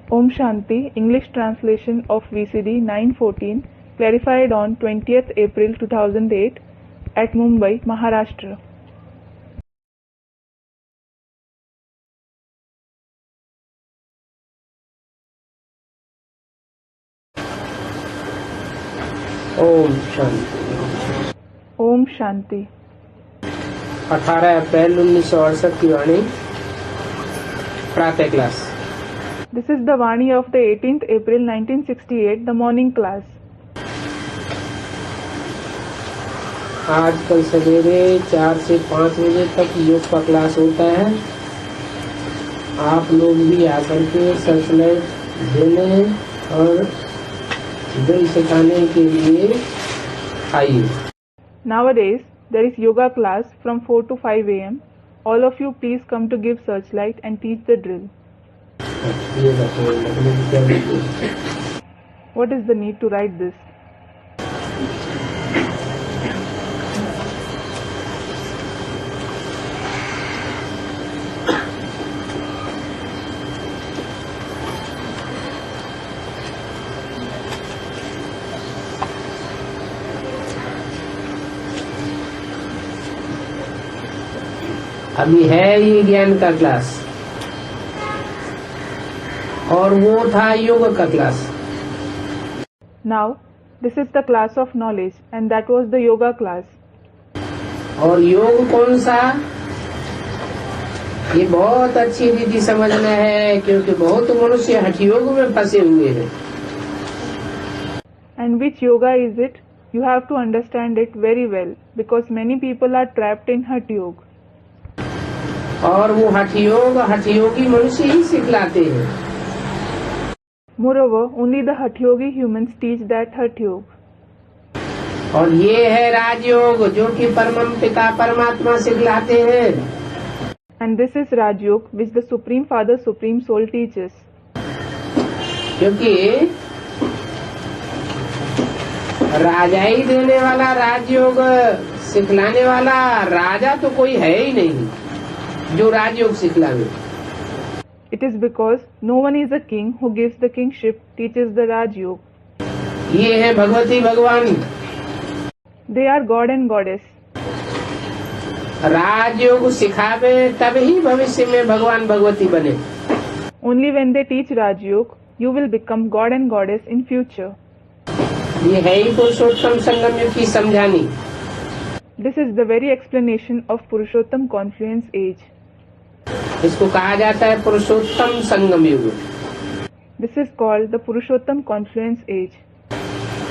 Om Shanti, English translation of VCD 914, clarified on 20th April 2008 at Mumbai, Maharashtra. Om Shanti. Om Shanti. 18 अप्रैल 1968 की वाणी, प्रातः class. This is the Vani of the 18th April 1968, the morning class. आज कल सवेरे 4 से 5 बजे तक योग का क्लास होता है। आप लोग भी आकर के सर्चलाइट देने और दिल सिखाने के लिए आइए। Nowadays, there is yoga class from 4 to 5 am. All of you please come to give searchlight and teach the drill. What is the need to write this? अभी है ये ज्ञान का क्लास और वो था योग का class. Now, this is the class of knowledge and that was the yoga class. और योग कौन सा, ये बहुत अच्छी रीति समझना है, क्योंकि बहुत मनुष्य हठ योग में फंसे हुए हैं। And which yoga is it? You have to understand it very well because many people are trapped in Hatha Yoga. और वो हठ योगी मनुष्य ही सिखलाते हैं। Moreover, only the Hatha Yogi humans teach that Hatha Yoga. और ये है राजयोग जो कि परम पिता परमात्मा सिखलाते हैं। And this is Raj Yoga which the Supreme Father, Supreme Soul teaches. क्योंकि राजाई देने वाला, राजयोग सिखलाने वाला राजा तो कोई है ही नहीं जो राजयोग सिखलावे। It is because no one is a king who gives the kingship, teaches the Raj Yoga. ये है भगवती भगवान। They are God and Goddess. राजयोग सिखावे तब ही भविष्य में भगवान भगवती बने। Only when they teach Raj Yoga, you will become God and Goddess in future. ये है ही पुरुषोत्तम संगम युग की समझानी। This is the very explanation of Purushottam Confluence Age. इसको कहा जाता है पुरुषोत्तम संगम युग। This is called the Purushottam Confluence Age.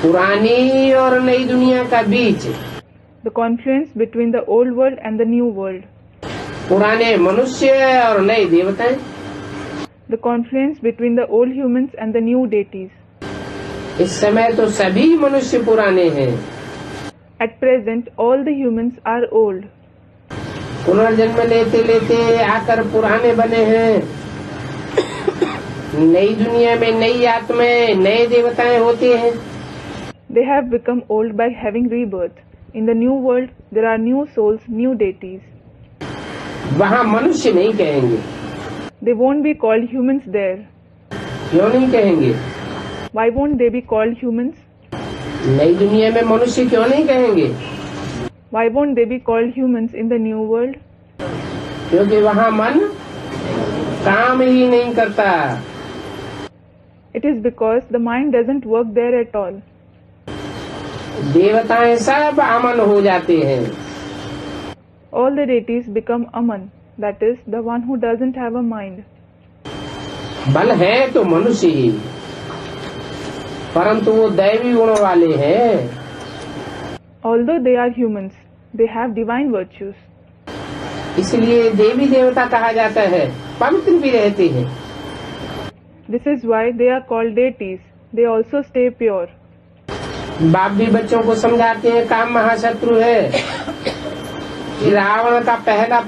पुरानी और नई दुनिया का बीच, The confluence between the old world and the new world. पुराने मनुष्य और नए देवताएं, The confluence between the old humans and the new deities. इस समय तो सभी मनुष्य पुराने हैं। At present, all the humans are old. पुनर्जन्म लेते लेते आकर पुराने बने हैं। नई दुनिया में नई आत्माएं, नए देवताएं होते हैं। They have become old by having rebirth. In the new world, there are new souls, new deities. वहाँ मनुष्य नहीं कहेंगे। They won't be called humans there. क्यों नहीं कहेंगे? Why won't they be called humans? नई दुनिया में मनुष्य क्यों नहीं कहेंगे? Why won't they be called humans in the new world? क्योंकि वहाँ मन काम ही नहीं करता। It is because the mind doesn't work there at all. देवताएं सब अमन हो जाते हैं। All the deities become Aman, that is, the one who doesn't have a mind. बल है तो मनुष्य ही, परंतु वो दैवी गुण वाले हैं। Although they are humans, they have divine virtues. इसलिए देवी देवता कहा जाता है, पवित्र भी रहते हैं। This is why they are called deities. They also stay pure. बाप भी बच्चों को समझाते हैं काम महाशत्रु है, रावण का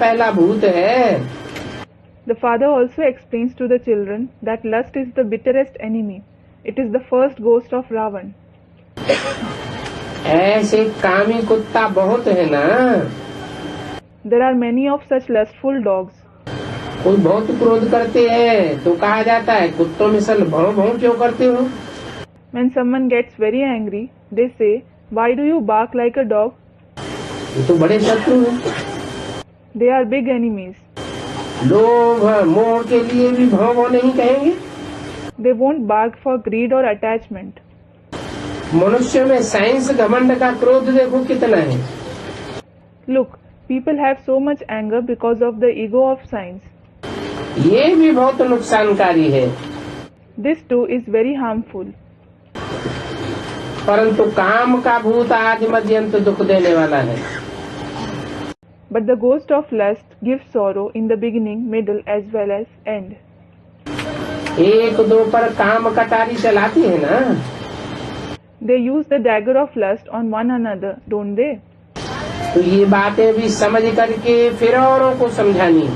पहला भूत है। The father also explains to the children that lust is the bitterest enemy. It is the first ghost of Ravan. ऐसे कामी कुत्ता बहुत है ना। There are many of such lustful dogs. कोई बहुत क्रोध करते हैं तो कहा जाता है कुत्तों में सल भौं भौं क्यों करते हो। When someone gets very angry, they say, "Why do you bark like a dog?" ये तो बड़े शत्रु हैं। They are big enemies. लोभ मोह के लिए भी भौं भौं नहीं कहेंगे। They won't bark for greed or attachment. मनुष्य में साइंस घमंड का क्रोध देखो कितना है। Look, people have so much anger because of the ego of science. ये भी बहुत नुकसानकारी है। This too is very harmful. परंतु काम का भूत आज मध्यंत दुख देने वाला है। But the ghost of lust gives sorrow in the beginning, middle as well as end. एक दो पर काम कटारी चलाती है ना। They use the dagger of lust on one another, don't they? तो ये बातें भी समझ करके फिर औरों को समझानी।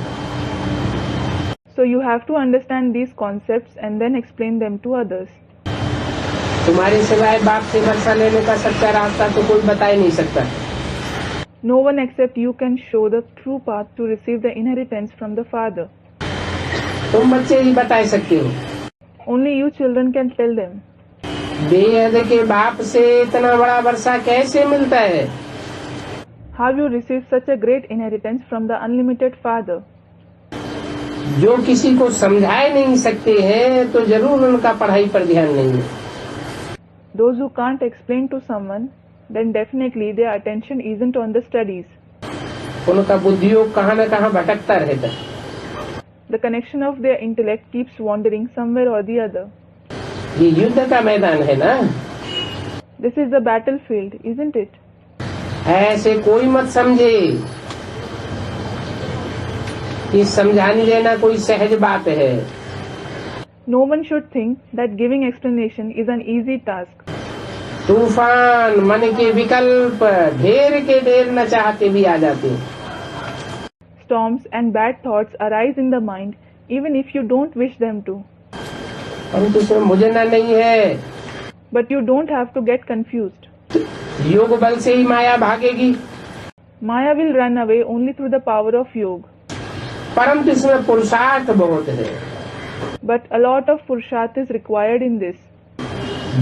So you have to understand these concepts and then explain them to others. तुम्हारे सिवाय बाप से वर्षा लेने का सच्चा रास्ता तो कोई बता ही नहीं सकता। No one except you can show the true path to receive the inheritance from the Father. तुम बच्चे ही बता सकते हो। Only you children can tell them. बेहद के बाप से इतना बड़ा वर्षा कैसे मिलता है। How you receive such a great inheritance from the unlimited Father? जो किसी को समझा नहीं सकते हैं तो जरूर उनका पढ़ाई पर ध्यान नहीं है। Those who can't explain to someone, then definitely their attention isn't on the studies. उनका बुद्धियोग कहाँ न कहाँ भटकता रहता है। The connection of their intellect keeps wandering somewhere or the other. ये युद्ध का मैदान है ना। This is the battlefield, isn't it? ऐसे कोई मत समझे कि समझाने देना कोई सहज बात है। No one should think that giving explanation is an easy task. तूफान मन के विकल्प ढेर के ढेर न चाहते भी आ जाते हैं। Storms and bad thoughts arise in the mind even if you don't wish them to. परंतु उसमें मुझे न नहीं है। But you don't have to get confused. योग बल से ही माया भागेगी। Maya will run away only through the power of yoga. परंतु इसमें पुरुषार्थ बहुत है। But a lot of purusharth is required in this.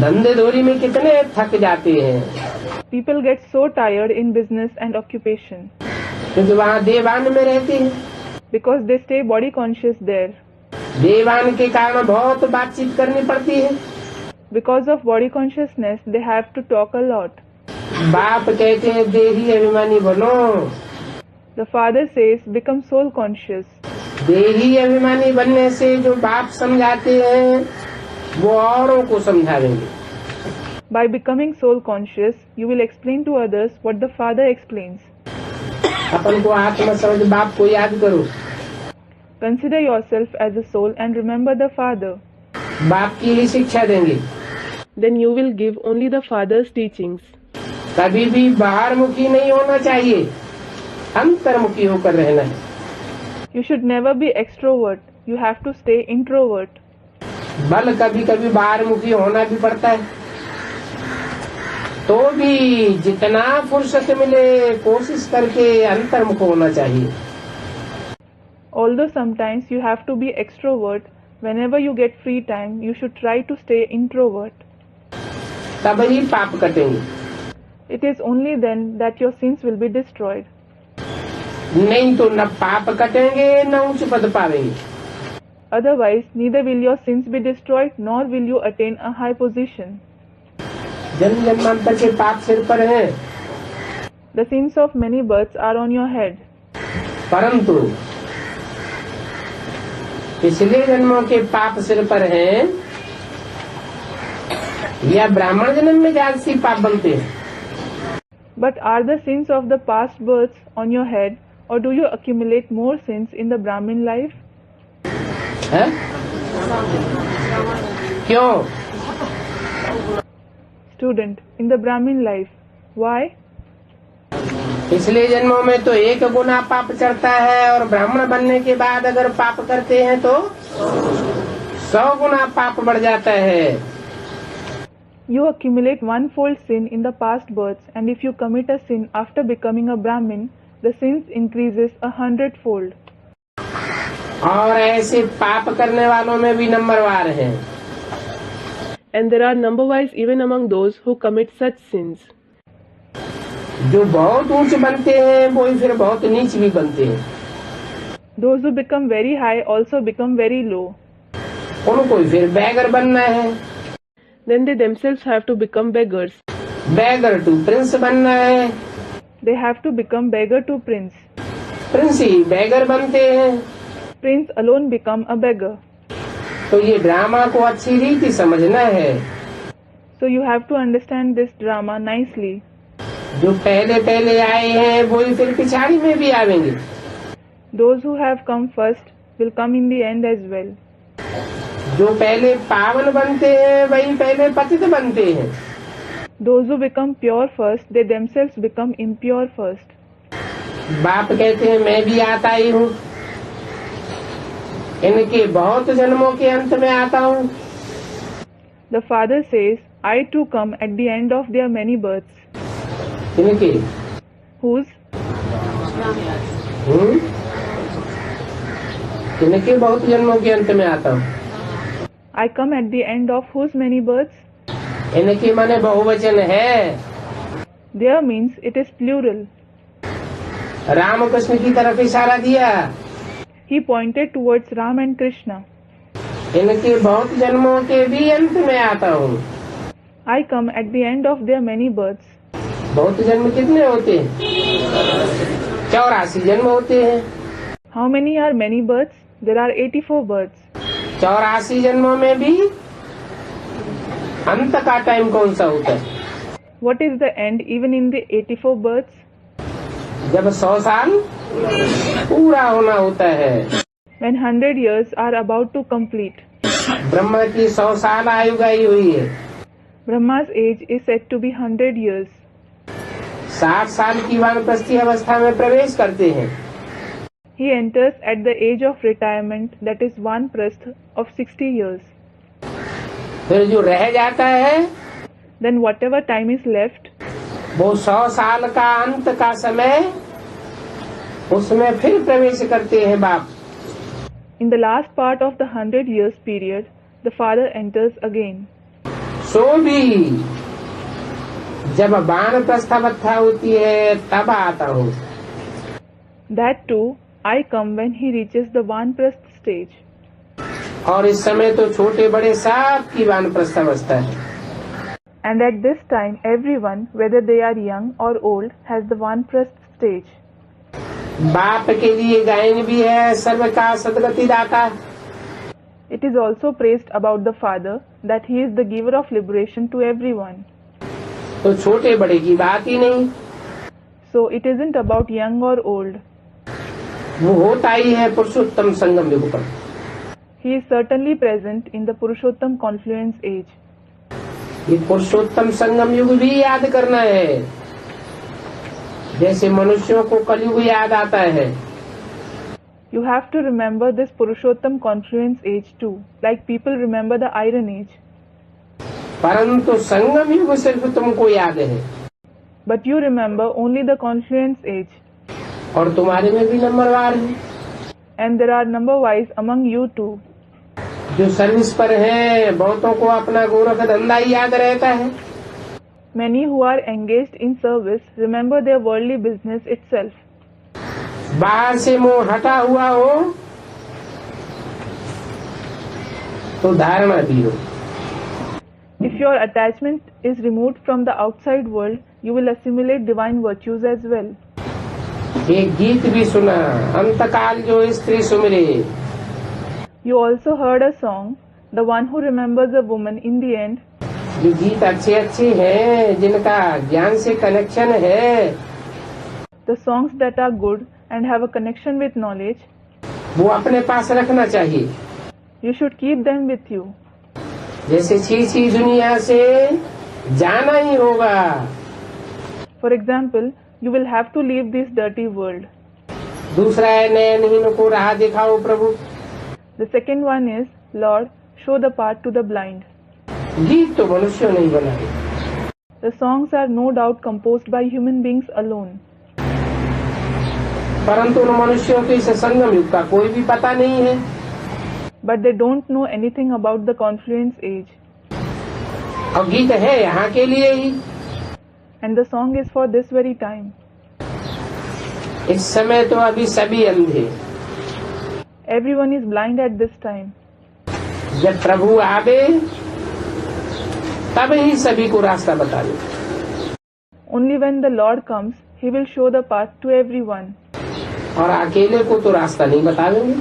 धंधे धोरी में कितने थक जाते हैं। People get so tired in business and occupation क्योंकि वहाँ देवान में रहते हैं। because they stay body conscious there. देवान के कारण बहुत बातचीत करनी पड़ती है। Because of body consciousness, they have to talk a lot. बाप कहते हैं देही अभिमानी बनो। The father says, become soul conscious. देही अभिमानी बनने से जो बाप समझाते हैं वो औरों को समझाएंगे। By becoming soul conscious, you will explain to others what the father explains. अपन को आत्मा समझ बाप को याद करो। Consider yourself as a soul and remember the father. बाप की ही शिक्षा देंगे। Then you will give only the father's teachings. कभी भी बाहरमुखी नहीं होना चाहिए, अंतर्मुखी होकर रहना है। You should never be extrovert. You have to stay introvert. बल कभी कभी बाहरमुखी होना भी पड़ता है, तो भी जितना फुर्सत मिले कोशिश करके अंतर्मुख होना चाहिए। Although sometimes you have to be extrovert, whenever you get free time, you should try to stay introvert. तब ही पाप कटेंगे। It is only then that your sins will be destroyed. नहीं तो न पाप कटेंगे न उच्च पद पावेंगे। Otherwise, neither will your sins be destroyed nor will you attain a high position. जन्म जन्मांतर के पाप सिर पर हैं, The sins of many births are on your head. परंतु पिछले जन्मों के पाप सिर पर हैं या ब्राह्मण जन्म में जागसी पाप बनते हैं। But are the sins of the past births on your head, or do you accumulate more sins in the Brahmin life? है? क्यों? Student, in the Brahmin life. Why? पिछले जन्मों में तो एक गुना पाप चढ़ता है और ब्राह्मण बनने के बाद अगर पाप करते हैं तो 100 गुना पाप बढ़ जाता है। You accumulate one-fold sin in the past births, and if you commit a sin after becoming a Brahmin, the sins increases 100-fold. और ऐसे पाप करने वालों में भी नंबरवार हैं। And there are number-wise even among those who commit such sins. जो बहुत ऊंच बनते हैं वो ही फिर बहुत नीच भी बनते हैं। Those who become very high also become very low. उनको ही फिर बैगर बनना है। Then they themselves have to become beggars. Beggar to prince बनना है। They have to become beggar to prince. Prince ही बैगर बनते हैं। Prince alone become a beggar. तो ये ड्रामा को अच्छी रीति समझना है। So you have to understand this drama nicely. जो पहले पहले आए हैं वो ही फिर पिछाड़ी में भी आवेंगे। Those who have come first will come in the end as well. जो पहले पावन बनते हैं वही पहले पतित बनते हैं। Those who become pure first, they themselves become impure first. बाप कहते हैं मैं भी आता ही हूँ, इनके बहुत जन्मों के अंत में आता हूँ। The father says, I too come at the end of their many births. इनके Whose? इनके बहुत जन्मों के अंत में आता हूँ। I come at the end of whose many births? इनके माने बहुवचन है। There means it is plural. Ramakrishna की तरफ इशारा दिया। He pointed towards Ram and Krishna. इनके बहुत जन्मों के भी अंत में आता हूँ। I come at the end of their many births. बहुत जन्म कितने होते हैं? 84 जन्म होते हैं। How many are many births? There are 84 births. 84 जन्मों में भी अंत का टाइम कौन सा होता है? What is the end even in the 84 births? जब 100 साल पूरा होना होता है। When 100 years are about to complete. Brahma की 100 साल आयु गाई हुई है। Brahma's age is said to be 100 years. 60 साल की वानप्रस्थी अवस्था में प्रवेश करते हैं। He enters at the age of retirement, that is Vanprastha of 60 years. फिर जो रह जाता है Then whatever time is left, वो 100 साल का अंत का समय, उसमें फिर प्रवेश करते हैं बाप। in the last part of the 100 years period, the father enters again. सो भी जब वानप्रस्थावस्था होती है तब आता हूँ। That too, I come when he reaches the Vanprastha stage. और इस समय तो छोटे बड़े सब की वानप्रस्थावस्था है। And at this time, everyone, whether they are young or old, has the Vanprastha stage. बाप के लिए गायन भी है सर्व का सदगति दाता। It is also praised about the father that he is the giver of liberation to everyone. तो छोटे बड़े की बात ही नहीं। So it isn't about young or old. वो होता ही है पुरुषोत्तम संगम युग पर। He is certainly present in the Purushottam confluence age. ये पुरुषोत्तम संगम युग भी याद करना है, जैसे मनुष्यों को कलयुग याद आता है। You have to remember this Purushottam confluence age too, like people remember the Iron Age. परंतु संगम युग सिर्फ तुमको याद है। But you remember only the confluence age. और तुम्हारे में भी नंबरवार है। And there are number-wise among you too. जो सर्विस पर हैं, बहुतों को अपना गोरख धंधा ही याद रहता है। Many who are engaged in service remember their worldly business itself. बाहर से मोह हटा हुआ हो तो धारणा भी हो। If your attachment is removed from the outside world, you will assimilate divine virtues as well. एक गीत भी सुना, अंतकाल जो स्त्री Sumire. You also heard a song, the one who remembers a woman in the end. ये गीत अच्छे अच्छे हैं जिनका ज्ञान से कनेक्शन है, The songs that are good and have a connection with knowledge, वो अपने पास रखना चाहिए। you should keep them with you. जैसे छी दुनिया से जाना ही होगा। For example, you will have to leave this dirty world. दूसरा है नयनहीन को राह दिखाओ प्रभु। The second one is, Lord, show the path to the blind. गीत तो मनुष्यों ने ही बनाए। The songs are no doubt composed by human beings alone. परंतु उन मनुष्यों को इस संगम युग का कोई भी पता नहीं है। but they don't know anything about the confluence age. और गीत है यहाँ के लिए ही। And the song is for this very time. इस समय तो अभी सभी अंधे। Everyone is blind at this time. जब प्रभु आवे तब ही सभी को रास्ता बता दे। Only when the Lord comes, He will show the path to everyone. और अकेले को तो रास्ता नहीं बतावेंगे।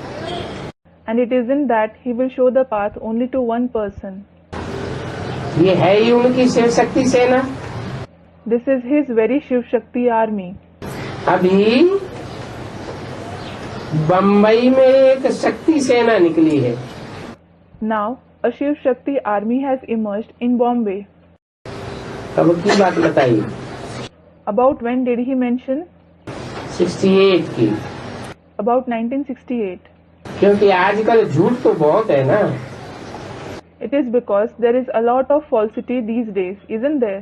And it isn't that He will show the path only to one person. ये है ही उनकी शिव शक्ति सेना। This is His very Shiv Shakti army. अभी बम्बई में एक शक्ति सेना निकली है। Now, a Shiv Shakti army has emerged in Bombay. कब की बात बताइए? About when did he mention? 68 की। About 1968. क्योंकि आजकल झूठ तो बहुत है ना। It is because there is a lot of falsity these days, isn't there?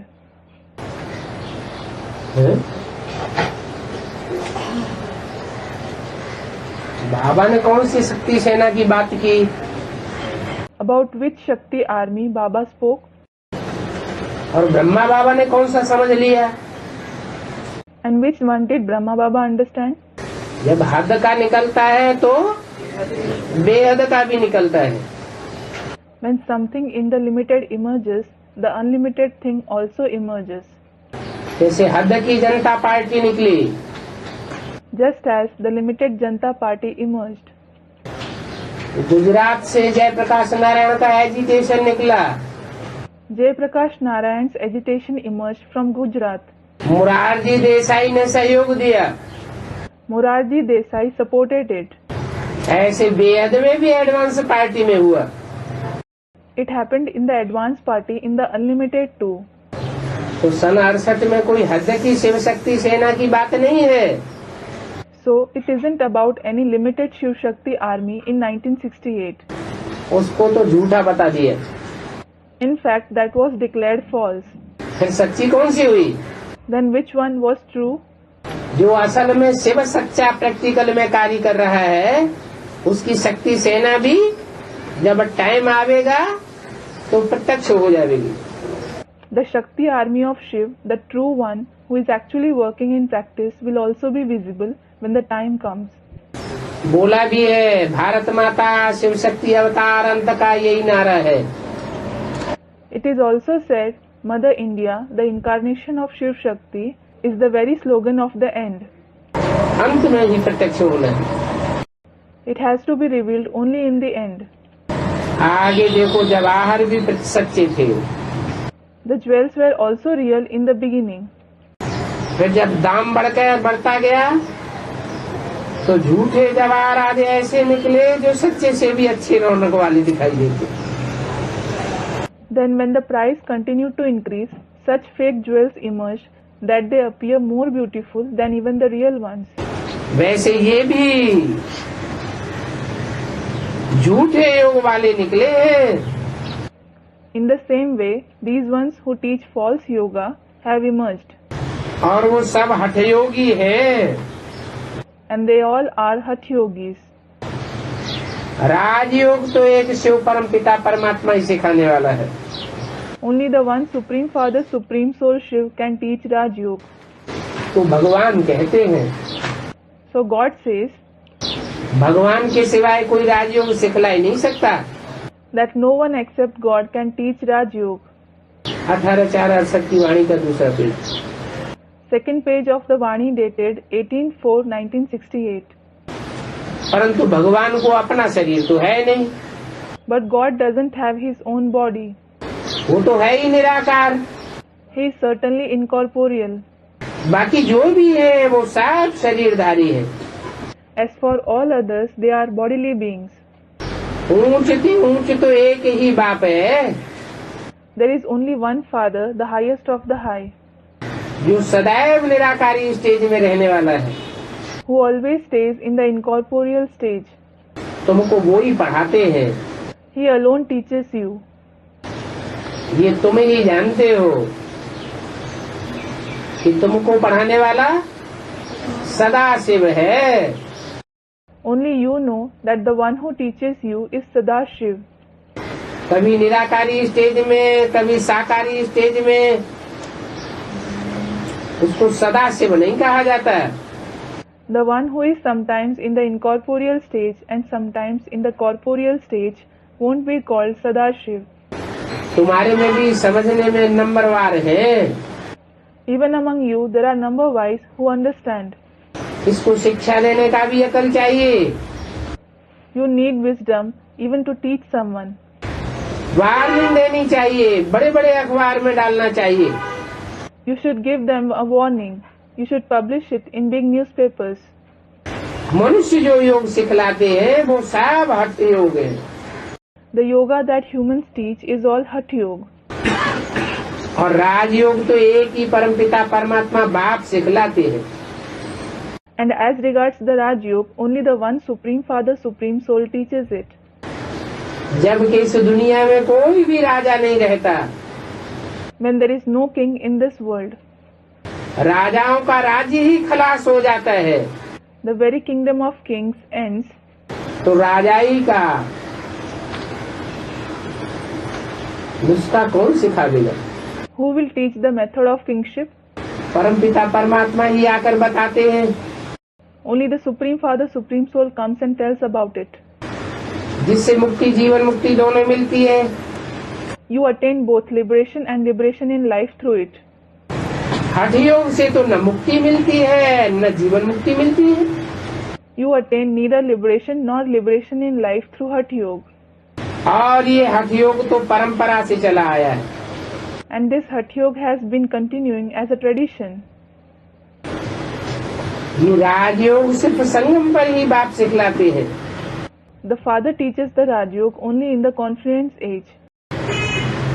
है? बाबा ने कौन सी शक्ति सेना की बात की? About which Shakti army Baba spoke? और ब्रह्मा बाबा ने कौन सा समझ लिया? And which one did Brahma Baba understand? जब हद का निकलता है तो बेहद का भी निकलता है। When something in the limited emerges, the unlimited thing also emerges. जैसे हद की जनता पार्टी निकली, Just as the limited Janata Party emerged. Gujarat से जयप्रकाश नारायण का एजिटेशन निकला, Jay Prakash Narayan's agitation emerged from Gujarat. Morarji Desai ने सहयोग दिया, Morarji Desai supported it. ऐसे बेहद में भी एडवांस पार्टी में हुआ। It happened in the advanced party in the unlimited too. तो सन 68 में कोई हद की शिव शक्ति सेना की बात नहीं है। So it isn't about any limited Shiv Shakti army in 1968. उसको तो झूठा बता दिया। In fact, that was declared false. फिर सच्ची कौन सी हुई? Then which one was true? जो असल में शिव सच्चा प्रैक्टिकल में कार्य कर रहा है, उसकी शक्ति सेना भी जब टाइम आवेगा तो प्रत्यक्ष हो जाएगी। The Shakti army of Shiv, the true one who is actually working in practice, will also be visible when the time comes. बोला भी है, भारत माता शिव शक्ति अवतार अंत का यही नारा है। It is also said, Mother India, the incarnation of Shiv Shakti, is the very slogan of the end. अंत में ही प्रत्यक्ष होना है। It has to be revealed only in the end. आगे देखो, जवाहर भी सच्चे थे। The jewels were also real in the beginning. फिर जब दाम बढ़ता गया तो झूठे जवाहर आज ऐसे निकले जो सच्चे से भी अच्छे रौनक वाले दिखाई देते। Then when the price continued to increase, such fake jewels emerged that they appear more beautiful than even the real ones. वैसे ये भी झूठे योग वाले निकले हैं। In the same way, these ones who teach false yoga have emerged. और वो सब हठयोगी हैं। And they all are Hatha Yogis. राजयोग तो एक शिव परम पिता परमात्मा ही सिखाने वाला है। Only the one Supreme Father, Supreme Soul Shiv can teach Raj Yoga. तो भगवान कहते हैं, So God says भगवान के सिवाय कोई राजयोग सिखला ही नहीं सकता। that no one except God can teach Raj Yoga. 18/4/68 की वाणी का दूसरा page. Second page of the Vani dated 18/4/1968. परंतु भगवान को अपना शरीर तो है नहीं, But God doesn't have His own body. वो तो है ही निराकार। He is certainly incorporeal. बाकी जो भी है वो सब शरीरधारी है। As for all others, they are bodily beings. ऊंच तो एक ही बाप है, There is only one Father, the highest of the high, जो सदैव निराकारी स्टेज में रहने वाला है। who always stays in the incorporeal stage. तुमको वो ही पढ़ाते हैं। He alone teaches you. ये तुम ही जानते हो कि तुमको पढ़ाने वाला सदाशिव है। Only you know that the one who teaches you is Sadashiv. कभी निराकारी स्टेज में, कभी साकारी स्टेज में, उसको सदाशिव नहीं कहा जाता है। The one who is sometimes in the incorporeal stage and sometimes in the corporeal stage won't be called Sadashiv. तुम्हारे में भी समझने में नंबरवार हैं। Even among you there are number wise who understand. इसको शिक्षा देने का भी अकल चाहिए। You need wisdom even to teach someone. Warning देनी चाहिए, बड़े बड़े अखबार में डालना चाहिए। You should give them a warning. You should publish it in big newspapers. मनुष्य जो योग सिखलाते हैं वो सब हठ योग है। The yoga that humans teach is all Hatha Yoga. और राजयोग तो एक ही परमपिता परमात्मा बाप सिखलाते हैं। And as regards the Raj Yoga, only the one Supreme Father, Supreme Soul teaches it. जबकि इस दुनिया में कोई भी राजा नहीं रहता। When there is no king in this world, राजाओं का राज्य ही खलास हो जाता है, the very kingdom of kings ends. तो राजाई का नुस्खा कौन सिखा देगा? Who will teach the method of kingship? परमपिता परमात्मा ही आकर बताते हैं। Only the Supreme Father, Supreme Soul comes and tells about it. जिससे मुक्ति, जीवन मुक्ति दोनों मिलती है। You attain both liberation and liberation in life through it. हठ योग से तो न मुक्ति मिलती है न जीवन मुक्ति मिलती है। You attain neither liberation nor liberation in life through Hatha Yoga. और ये हठ योग तो परंपरा से चला आया है। And this Hatha Yoga has been continuing as a tradition. ये राजयोग सिर्फ संगम पर ही बाप सिखलाते हैं। The Father teaches the Raj Yoga only in the confluence age.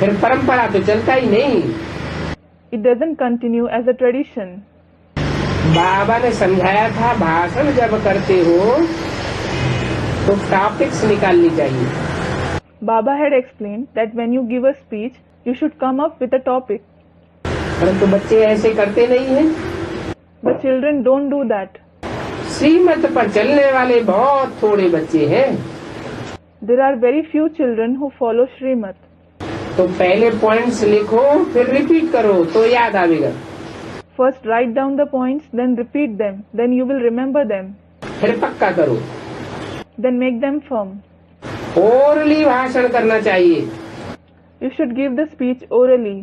फिर परंपरा तो चलता ही नहीं। It doesn't continue as a tradition. बाबा ने समझाया था, भाषण जब करते हो तो टॉपिक्स निकालनी चाहिए। Baba had explained that when you give a speech, you should come up with a topic. परंतु बच्चे ऐसे करते नहीं हैं। But children don't do that. श्रीमत पर चलने वाले बहुत थोड़े बच्चे हैं। There are very few children who follow Srimad. तो पहले पॉइंट्स लिखो, फिर रिपीट करो तो याद आएगा। First write down the points, then repeat them, then you will remember them. फिर पक्का करो। Then make them firm. Orally भाषण करना चाहिए। You should give the speech orally.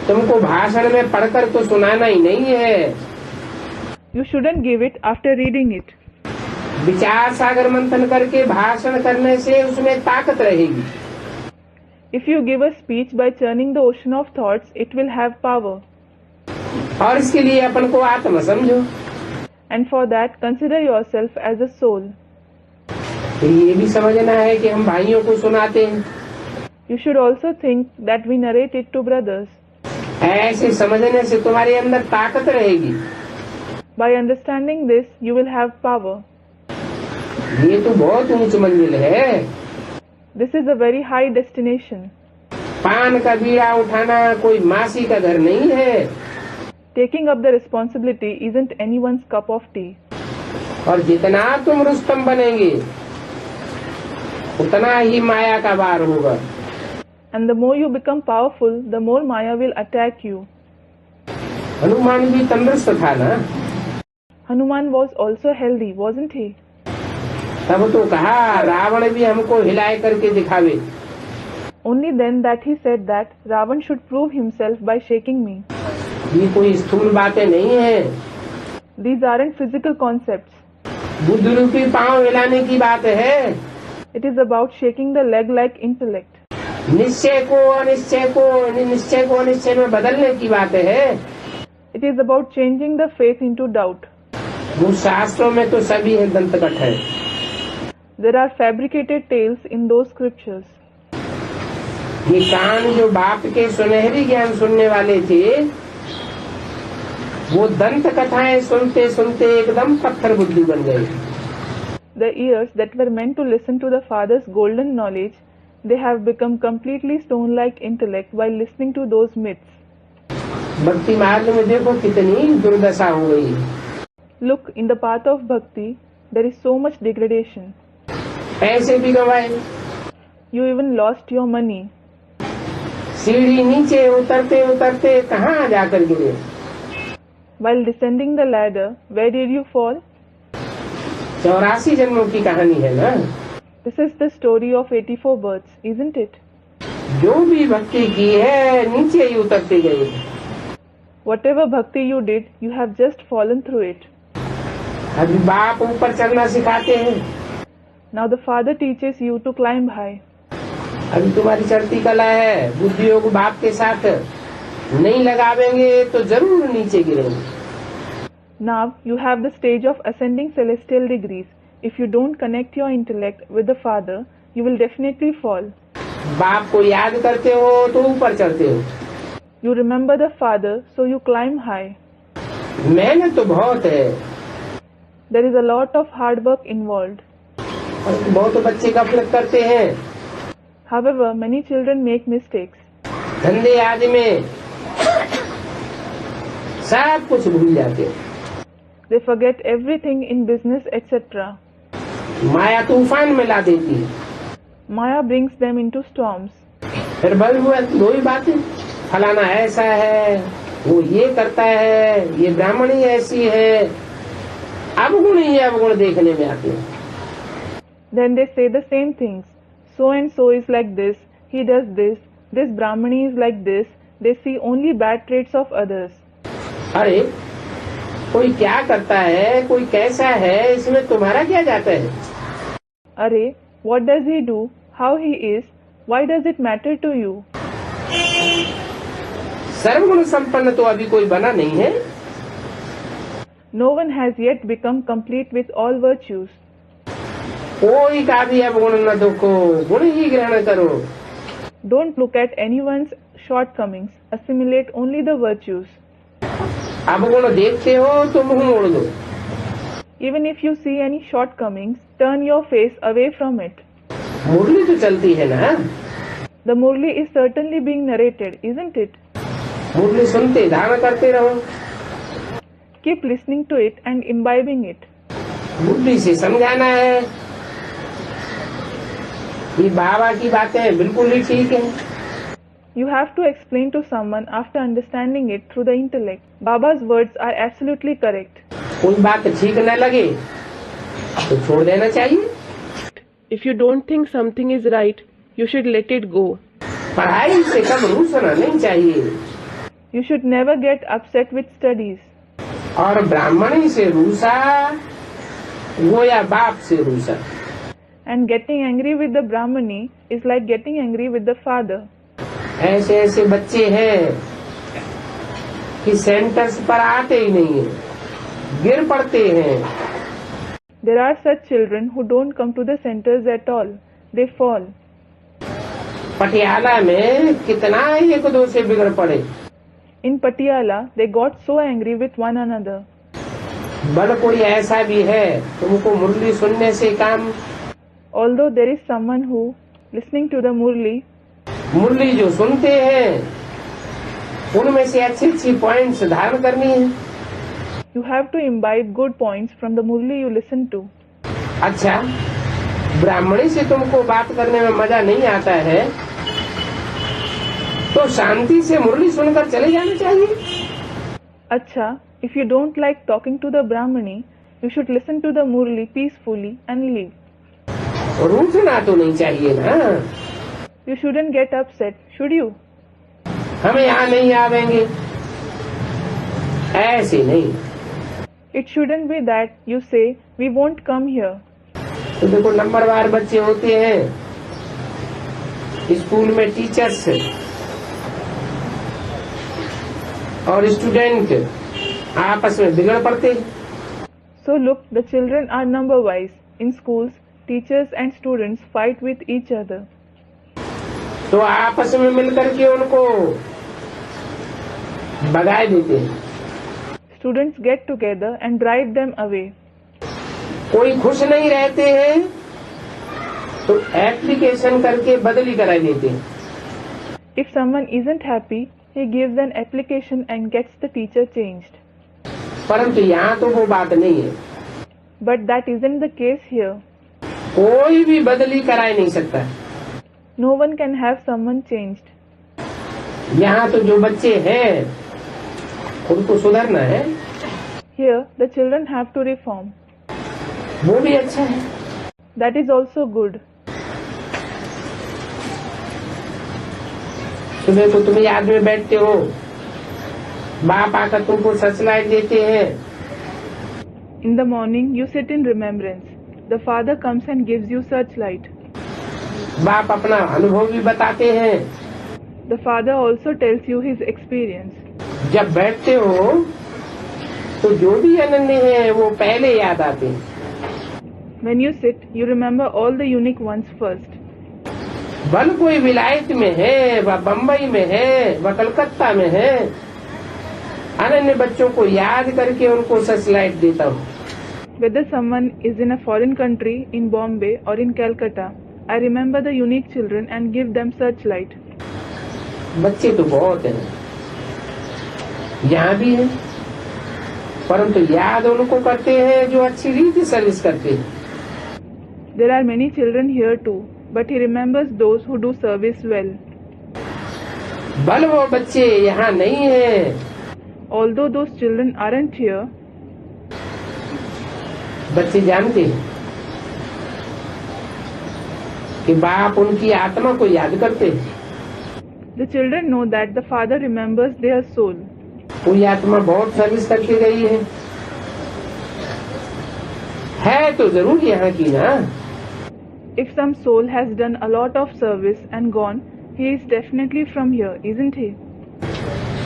तुमको भाषण में पढ़कर तो सुनाना ही नहीं है। You shouldn't give it after reading it. विचार सागर मंथन करके भाषण करने से उसमें ताकत रहेगी। If you give a speech by churning the ocean of thoughts, it will have power. और इसके लिए अपन को आत्मा समझो। And for that, consider yourself as a soul. फिर ये भी समझना है कि हम भाइयों को सुनाते हैं। You should also think that we narrate it to brothers. ऐसे समझने से तुम्हारे अंदर ताकत रहेगी। By understanding this, you will have power. ये तो बहुत ऊंच मंजिल है। This is a very high destination. पान का बीड़ा उठाना कोई मासी का घर नहीं है। Taking up the responsibility isn't anyone's cup of tea. और जितना तुम रुस्तम बनेंगे उतना ही माया का वार होगा। And the more you become powerful, the more Maya will attack you. Hanuman भी तंदुरुस्त था ना। Hanuman was also healthy, wasn't he? तब तो कहा रावण भी हमको हिलाए करके दिखावे। Only then that he said that Ravan should prove himself by shaking me. ये कोई स्थूल बातें नहीं है। These aren't physical concepts. Buddha रूपी पांव हिलाने की बात है। It is about shaking the leg like intellect. निश्चय को अनिश्चय में बदलने की बात है। It is about changing the faith into doubt. वो शास्त्रों में तो सभी है दंतकट है। There are fabricated tales in those scriptures. ये कान जो बाप के सुनहरी ज्ञान सुनने वाले थे, वो दंत कथाएं सुनते सुनते एकदम पत्थर बुद्धि बन गए। The ears that were meant to listen to the Father's golden knowledge, they have become completely stone-like intellect while listening to those myths. भक्ति मार्ग में देखो कितनी दुर्दशा हो गई है। Look, in the path of bhakti, there is so much degradation. पैसे भी गवाए, You even lost your money. सीढ़ी नीचे उतरते उतरते कहाँ जाकर गिरे। While descending the ladder, where did you fall? 84 जन्मों की कहानी है ना। This is the story of 84 births, isn't it? जो भी भक्ति की है नीचे ही उतरते गए। Whatever bhakti you did, you have just fallen through it. अभी बाप ऊपर चढ़ना सिखाते हैं। Now the Father teaches you to climb high. अभी तुम्हारी चढ़ती कला है, बुद्धि योग बाप के साथ नहीं लगावेंगे तो जरूर नीचे गिरेंगे। Now you have the stage of ascending celestial degrees. If you don't connect your intellect with the Father, you will definitely fall. बाप को याद करते हो तो ऊपर चढ़ते हो। You remember the Father, so you climb high. मेहनत तो बहुत है। There is a lot of hard work involved. और बहुत बच्चे गफलत करते हैं। However, many children make mistakes. धंधे आदि में सब कुछ भूल जाते हैं। They forget everything in business, etc. माया तूफान में ला देती है। Maya brings them into storms. फिर दो ही बातें, फलाना ऐसा है, वो ये करता है, ये ब्राह्मणी ऐसी है, अवगुण ही अवगुण देखने में आते हैं। Then they say the same things. So and so is like this, he does this Brahmani is like this. They see only bad traits of others. अरे कोई क्या करता है, कोई कैसा है, इसमें तुम्हारा क्या जाता है? Arey, what does he do? How he is? Why does it matter to you? सर्वगुण संपन्न तो अभी कोई बना नहीं है। No one has yet become complete with all virtues. कोई का भी अवगुण न देखो, गुण ही ग्रहण करो। Don't look at anyone's shortcomings. Assimilate only the virtues. अवगुण देखते हो तो मुंह मोड़ दो। Even if you see any shortcomings, turn your face away from it. मुरली तो चलती है ना। The Murli is certainly being narrated, isn't it? मुरली सुनते धारण करते रहो। Keep listening to it and imbibing it. बुद्धि से समझाना है कि बाबा की बातें बिल्कुल ही ठीक है। You have to explain to someone after understanding it through the intellect. Baba's words are absolutely correct. कोई बात ठीक न लगे तो छोड़ देना चाहिए। If you don't think something is right, you should let it go. पढ़ाई से कब रूसना नहीं चाहिए। You should never get upset with studies. और ब्राह्मणी से रूसा वो या बाप से RUSA. And getting angry with the Brahmani is like getting angry with the father. ऐसे ऐसे बच्चे हैं कि सेंटर्स पर आते ही नहीं है, गिर पड़ते हैं। There are such children who don't come to the centers at all. They fall. Patiala में कितना एक दो से बिगड़ पड़े। In Patiala, they got so angry with one another. बल कोई ऐसा भी है तुमको मुरली सुनने से काम। Although there is someone who, listening to the Murli, मुरली जो सुनते हैं उनमें से अच्छी अच्छी पॉइंट्स धारण करनी है। you have to imbibe good points from the Murli you listen to. अच्छा, ब्राह्मणी से तुमको बात करने में मजा नहीं आता है तो शांति से मुरली सुनकर चले जाना चाहिए। Acha, if you don't like talking to the Brahmani, you should listen to the Murli peacefully and leave. रूठना तो नहीं चाहिए ना। You shouldn't get upset, should you? हम यहाँ नहीं आवेंगे, ऐसे नहीं। It shouldn't be that you say, we won't come here. तो देखो नंबरवार बच्चे होते हैं स्कूल में, टीचर्स और स्टूडेंट आपस में बिगड़ पड़ते हैं। So look, the children are number-wise. In schools, teachers and students fight with each other. तो आपस में मिलकर के उनको भगाए देते हैं। Students get together and drive them away. कोई खुश नहीं रहते हैं तो एप्लीकेशन करके बदली करा देते हैं। If someone isn't happy, He gives an application and gets the teacher changed. परंतु यहाँ तो वो बात नहीं है। But that isn't the case here. कोई भी बदली कराई नहीं सकता। No one can have someone changed. यहाँ तो जो बच्चे हैं खुद को सुधरना है, Here, the children have to reform. वो भी अच्छा है। That is also good. सुबह को तुम याद में बैठते हो, बाप आकर तुमको सचलाइट देते हैं। In the morning, you sit in remembrance. The father comes and gives you searchlight. बाप अपना अनुभव भी बताते हैं। The father also tells you his experience. जब बैठते हो तो जो भी अनन्य है वो पहले याद आते हैं। When you sit, you remember all the unique ones first. भल कोई विलायत में है, व बम्बई में है, व कलकत्ता में है, अनन्य बच्चों को याद करके उनको सचलाइट देता हूँ। Whether someone is in a foreign country, in Bombay or in Calcutta, I remember the unique children and give them searchlight. बच्चे तो बहुत हैं, यहाँ भी है, परंतु याद उनको करते हैं जो अच्छी रीति सर्विस करते हैं। There are many children here too, but he remembers those who do service well. भल वो बच्चे यहाँ नहीं है, Although those children aren't here, बच्चे जानते हैं कि बाप उनकी आत्मा को याद करते हैं। the children know that the father remembers their soul. कोई आत्मा बहुत सर्विस करके गई है तो जरूर यहाँ की ना। If some soul has done a lot of service and gone, he is definitely from here, isn't he?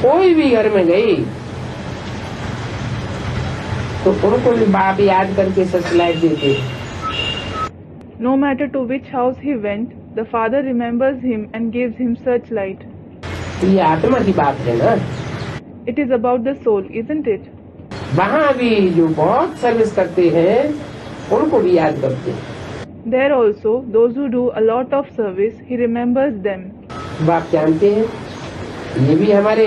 कोई भी घर में गई तो उनको भी बाप याद करके सचलाइट देते। No matter to which house he went, the father remembers him and gives him searchlight. ये आत्मा की बात है ना। It is about the soul, isn't it? वहाँ भी जो बहुत सर्विस करते हैं उनको भी याद करते हैं। There also, those who do a lot of service, he remembers them. बाप जानते हैं ये भी हमारे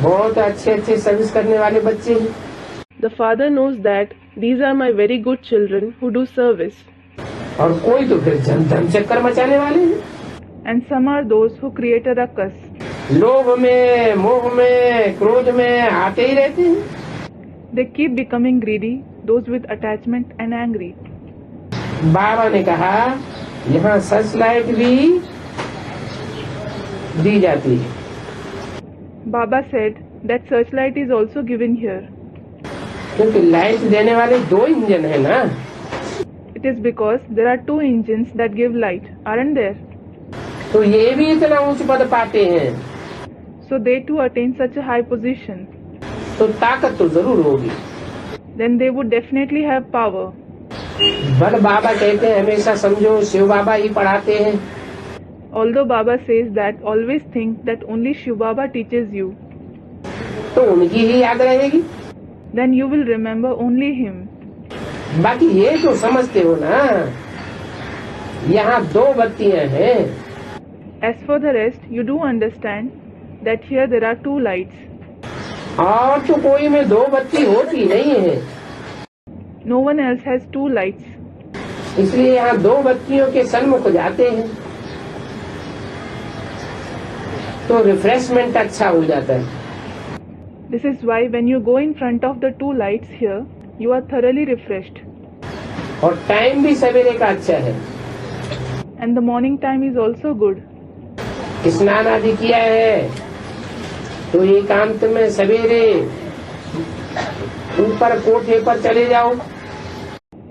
बहुत अच्छे सर्विस करने वाले बच्चे हैं। The father knows that these are my very good children who do service. और कोई तो फिर धम चक्कर मचाने वाले हैं। And some are those who create a ruckus. लोभ में, मोह में, क्रोध में आते ही रहते हैं। They keep becoming greedy, those with attachment and angry. बाबा ने कहा यहाँ सचलाइट भी दी जाती है। Baba said that searchlight is also given here. क्योंकि लाइट देने वाले दो इंजन है ना। It is because there are two engines that give light, aren't there? तो ये भी इतना ऊंच पद पाते हैं So they too attain such a high position. तो ताकत तो जरूर होगी। Then they would definitely have power. बल बाबा कहते हैं हमेशा समझो शिव बाबा ही पढ़ाते हैं। Although Baba says that, always think that only Shiv Baba teaches you. तो उनकी ही याद रहेगी। Then you will remember only him. बाकी ये तो समझते हो ना यहाँ दो बत्तियां हैं। As for the rest, you do understand that here there are two lights. और तो कोई में दो बत्ती होती नहीं है, No one else has two lights. इसलिए यहाँ दो बत्तियों के सन्मुख जाते हैं तो रिफ्रेशमेंट अच्छा हो जाता है। This is why when you go in front of the two lights here, you are thoroughly refreshed. और टाइम भी सवेरे का अच्छा है। And the morning time is also good. स्नान आदि किया है तो एकांत में सवेरे ऊपर कोठे पर चले जाओ।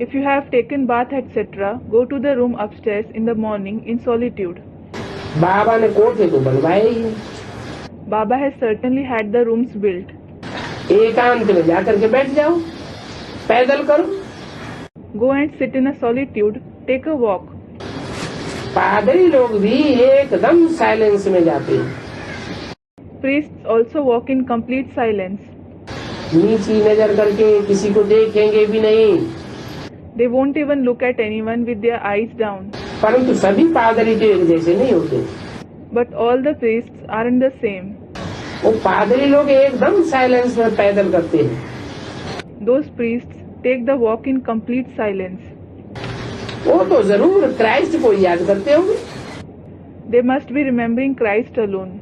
If you have taken bath etc., go to the room upstairs in the morning in solitude. बाबा ने कोठे तो बनवाए ही हैं। Baba has certainly had the rooms built. एकांत में जाकर के बैठ जाओ, पैदल करो। Go and sit in a solitude, take a walk. पादरी लोग भी एकदम साइलेंस में जाते हैं। Priests also walk in complete silence. नीची नजर करके किसी को देखेंगे भी नहीं। They won't even look at anyone with their eyes down. परंतु सभी पादरी तो एक जैसे नहीं होते। but all the priests aren't the same. वो पादरी लोग एकदम साइलेंस में पैदल करते हैं, Those priests take the walk in complete silence. वो तो जरूर क्राइस्ट को याद करते होंगे, They must be remembering Christ alone.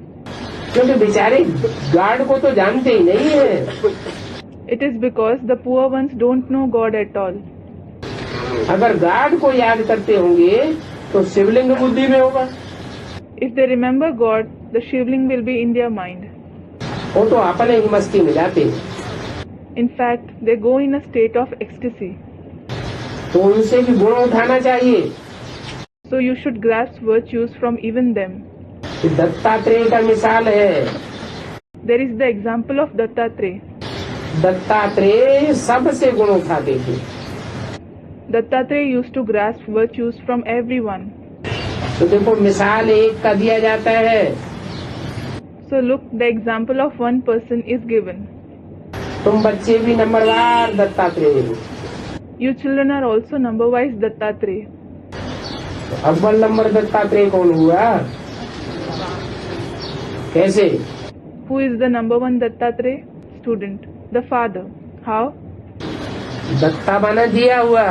क्योंकि बेचारे गॉड को तो जानते ही नहीं है। It is because the poor ones don't know God at all. अगर गॉड को याद करते होंगे तो शिवलिंग बुद्धि में होगा, If they remember God, the Shivling will be in their mind. वो तो अपने ही मस्ती में जाते हैं, In fact, they go in a state of ecstasy. तो उनसे भी गुण उठाना चाहिए। So you should grasp virtues from even them. Dattatreya का मिसाल है, There is the example of Dattatreya. Dattatreya सबसे गुण उठाते थे। Dattatreya used to grasp virtues from everyone. तो देखो मिसाल एक का दिया जाता है, So look, the example of one person is given. तुम बच्चे भी नंबरवार दत्तात्रेय हो। You children are also number-wise Dattatreya. तो अव्वल नंबर दत्तात्रेय कौन हुआ, कैसे? Who is the number one Dattatreya? Student. The father. How? Dutta माना दिया हुआ,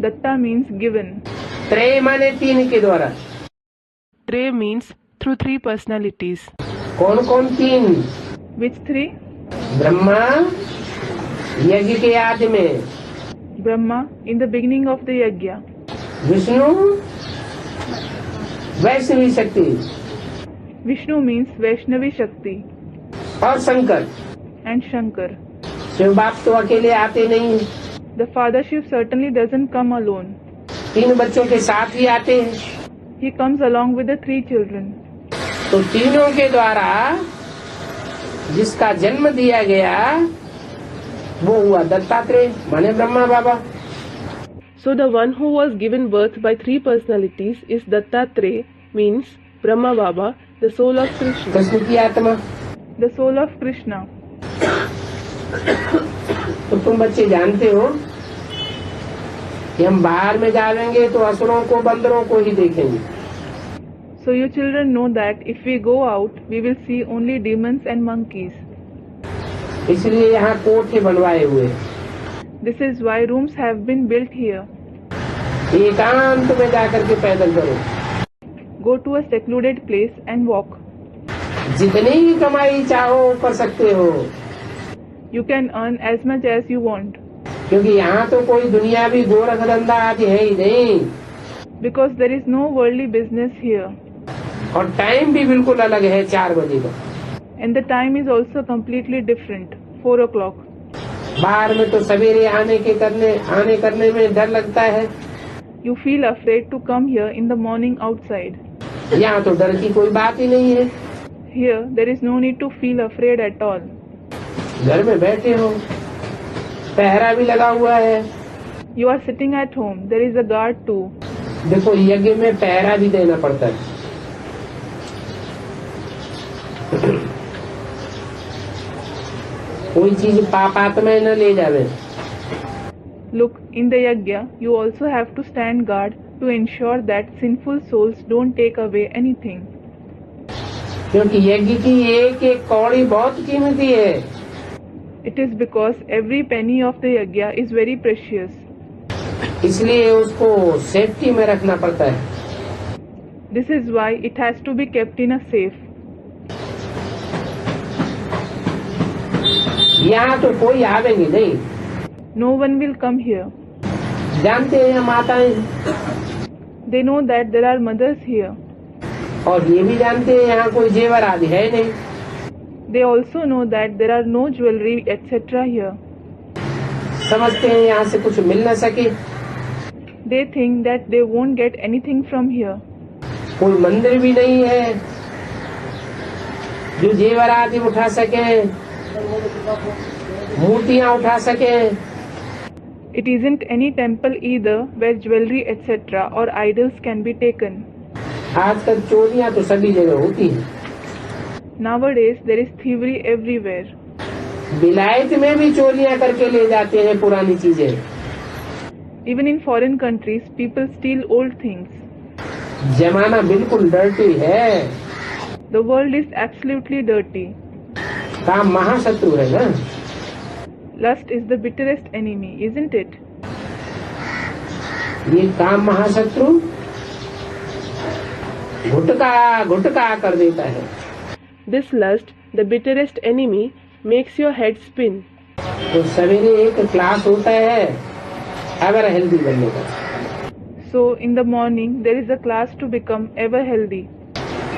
Datta means given. त्रेय माने तीन के द्वारा। Trey means through three personalities. कौन कौन तीन? Which three? ब्रह्मा यज्ञ के आदि में, Brahma in the beginning of the yajna. Vishnu Vaishnavi शक्ति Vishnu means Vaishnavi Shakti. और शंकर। And Shankar. शिव बाप तो अकेले आते नहीं, The father Shiv certainly doesn't come alone. तीन बच्चों के साथ ही आते हैं। He comes along with the three children. तो तीनों के द्वारा जिसका जन्म दिया गया वो हुआ दत्तात्रेय माने ब्रह्मा बाबा। So the one who was given birth by three personalities is Dattatreya, means Brahma Baba, the soul of Krishna. Krishna की आत्मा। The soul of Krishna. तो तुम बच्चे जानते हो कि हम बाहर में जाएंगे तो असुरों को बंदरों को ही देखेंगे, So you children know that if we go out, we will see only demons and monkeys. इसलिए यहाँ कोठे बनवाए हुए हैं। This is why rooms have been built here. एकांत में जाकर के पैदल करो, Go to a secluded place and walk. जितनी ही कमाई चाहो कर सकते हो, You can earn as much as you want. क्योंकि यहाँ तो कोई दुनियावी गोरख धंधा आदि है ही नहीं, Because there is no worldly business here. और टाइम भी बिल्कुल अलग है 4 बजे का। And the time is also completely different. 4 o'clock. बाहर में तो सवेरे आने करने में डर लगता है, You feel afraid to come here in the morning outside. यहाँ तो डर की कोई बात ही नहीं है। Here, there is no need to feel afraid at all. घर में बैठे हो, पहरा भी लगा हुआ है। You are sitting at home. There is a guard too. देखो यज्ञ में पहरा भी देना पड़ता है। कोई चीज पाप में न ले जावे। Look, in the yajna, you also have to stand guard to ensure that sinful souls don't take away anything. क्योंकि यज्ञ की एक एक कौड़ी बहुत कीमती है। It is because every penny of the yajna is very precious. इसलिए उसको सेफ्टी में रखना पड़ता है। This is why it has to be kept in a safe. यहाँ तो कोई आवेंगे नहीं। No one will come here. जानते हैं माताएं, They know that there are mothers here. और ये भी जानते हैं यहाँ कोई जेवर आदि है नहीं। They also know that there are no jewelry etc. here. समझते हैं यहाँ से कुछ मिल न सके। They think that they won't get anything from here. कोई मंदिर भी नहीं है जो जेवर आदि उठा सके, मूर्तियाँ उठा सके। It isn't any temple either where jewelry etc. or idols can be taken. आजकल चोरियाँ तो सभी जगह होती हैं। Nowadays there is thievery everywhere. विलायत में भी चोरियाँ करके ले जाते हैं पुरानी चीजें। Even in foreign countries, people steal old things. जमाना बिल्कुल डर्टी है। The world is absolutely dirty. काम महाशत्रु है ना। Lust is the bitterest enemy, isn't it? ये काम महाशत्रु घुटका घुटका कर देता है। This lust, the bitterest enemy, makes your head spin. तो सवेरे एक क्लास होता है एवर हेल्दी बनने का। So, in the morning, there is a class to become ever healthy.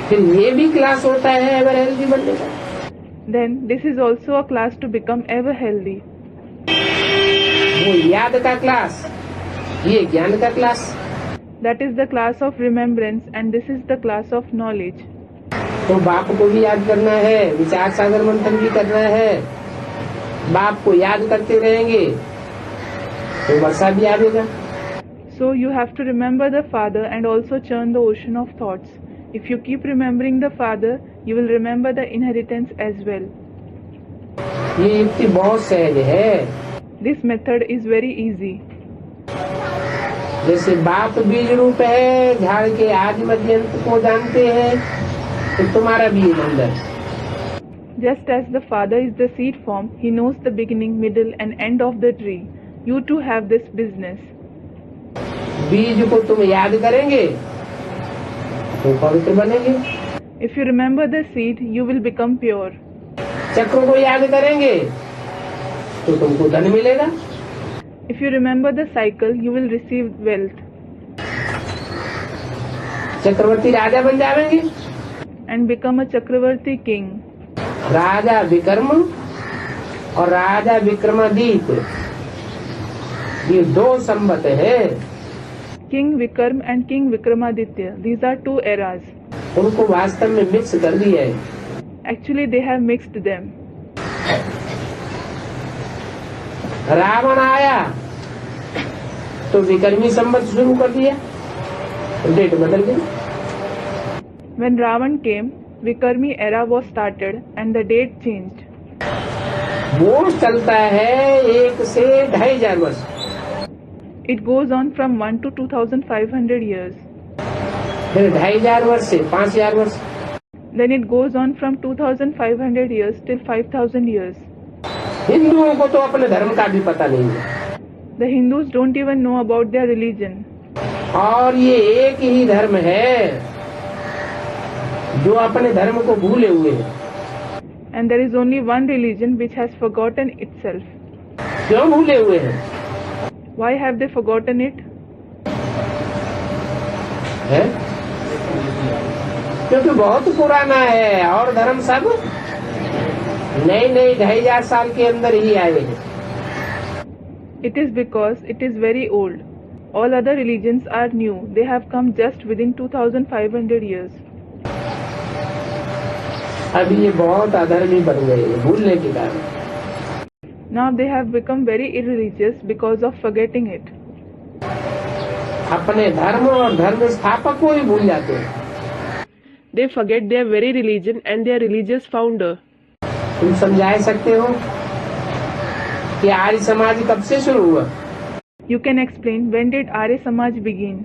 फिर ये भी क्लास होता है एवर हेल्दी बनने का। Then, this is also a class to become ever healthy. वो याद का क्लास, ये ज्ञान का class. That is the class of remembrance, and this is the class of knowledge. तो बाप को भी याद करना है, विचार सागर मंथन भी करना है। बाप को याद करते रहेंगे तो वर्षा भी आएगा। So, you have to remember the Father and also churn the ocean of thoughts. If you keep remembering the Father, you will remember the inheritance as well. ये युक्ति बहुत सहज है। This method is very easy. जैसे बाप बीज रूप है, झाड़ के आदि मध्य अंत को जानते हैं, तो तुम्हारा बीज अंदर। Just as the Father is the seed form, He knows the beginning, middle, and end of the tree. You too have this business. बीज को तुम याद करेंगे तो पवित्र बनेंगे। If you remember the seed, you will become pure. चक्र को याद करेंगे तो तुमको धन मिलेगा। If you remember the cycle, you will receive wealth. चक्रवर्ती राजा बन जाएंगे। And become a Chakravarti king. राजा विक्रम और राजा विक्रमादित्य, ये दो संवत है। King Vikram and King Vikramaditya. These are two eras. उनको वास्तव में मिक्स कर दिया है। Actually, they have mixed them. Ravan आया तो विक्रमी संवत शुरू कर दिया, डेट बदल गई। When Ravan came, Vikarmi era was started and the date changed. वो चलता है 1 से 2500 वर्ष। It goes on from 1 to 2500 years. फिर 2500 वर्ष से 5000 वर्ष। Then it goes on from 2500 years till 5000 years. हिंदुओं को तो अपने धर्म का भी पता नहीं है। The Hindus don't even know about their religion. और ये एक ही धर्म है जो अपने धर्म को भूले हुए है। And there is only one religion which has forgotten itself. क्यों भूले हुए हैं? Why have they forgotten it? है? क्योंकि बहुत पुराना है और धर्म सब नए 2500 साल के अंदर ही आए हैं। It is because it is very old. All other religions are new. They have come just within 2500 years. अभी ये बहुत अधर्मी बन गए हैं भूलने के कारण। Now they have become very irreligious because of forgetting it. अपने धर्म और धर्म स्थापक को ही भूल जाते हैं। They forget their very religion and their religious founder. तुम समझा सकते हो कि आर्य समाज कब से शुरू हुआ? You can explain when did Arya Samaj begin?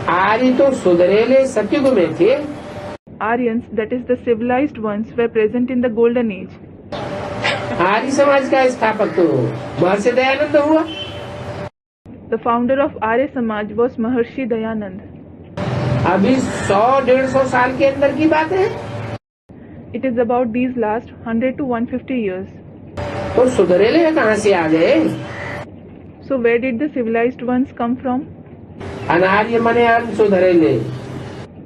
आर्य तो सुधरेले सतयुग में थे। Aryans, that is the civilized ones, were present in the golden age. Arya Samaj का स्थापक तो महर्षि दयानंद हुआ। The founder of Arya Samaj was Maharshi Dayanand. अभी 100-150 साल के अंदर की बात है। It is about these last 100 to 150 years. तो सुधरेले कहाँ से आ गए? So where did the civilized ones come from? अनार्य मने अनसुधरेले,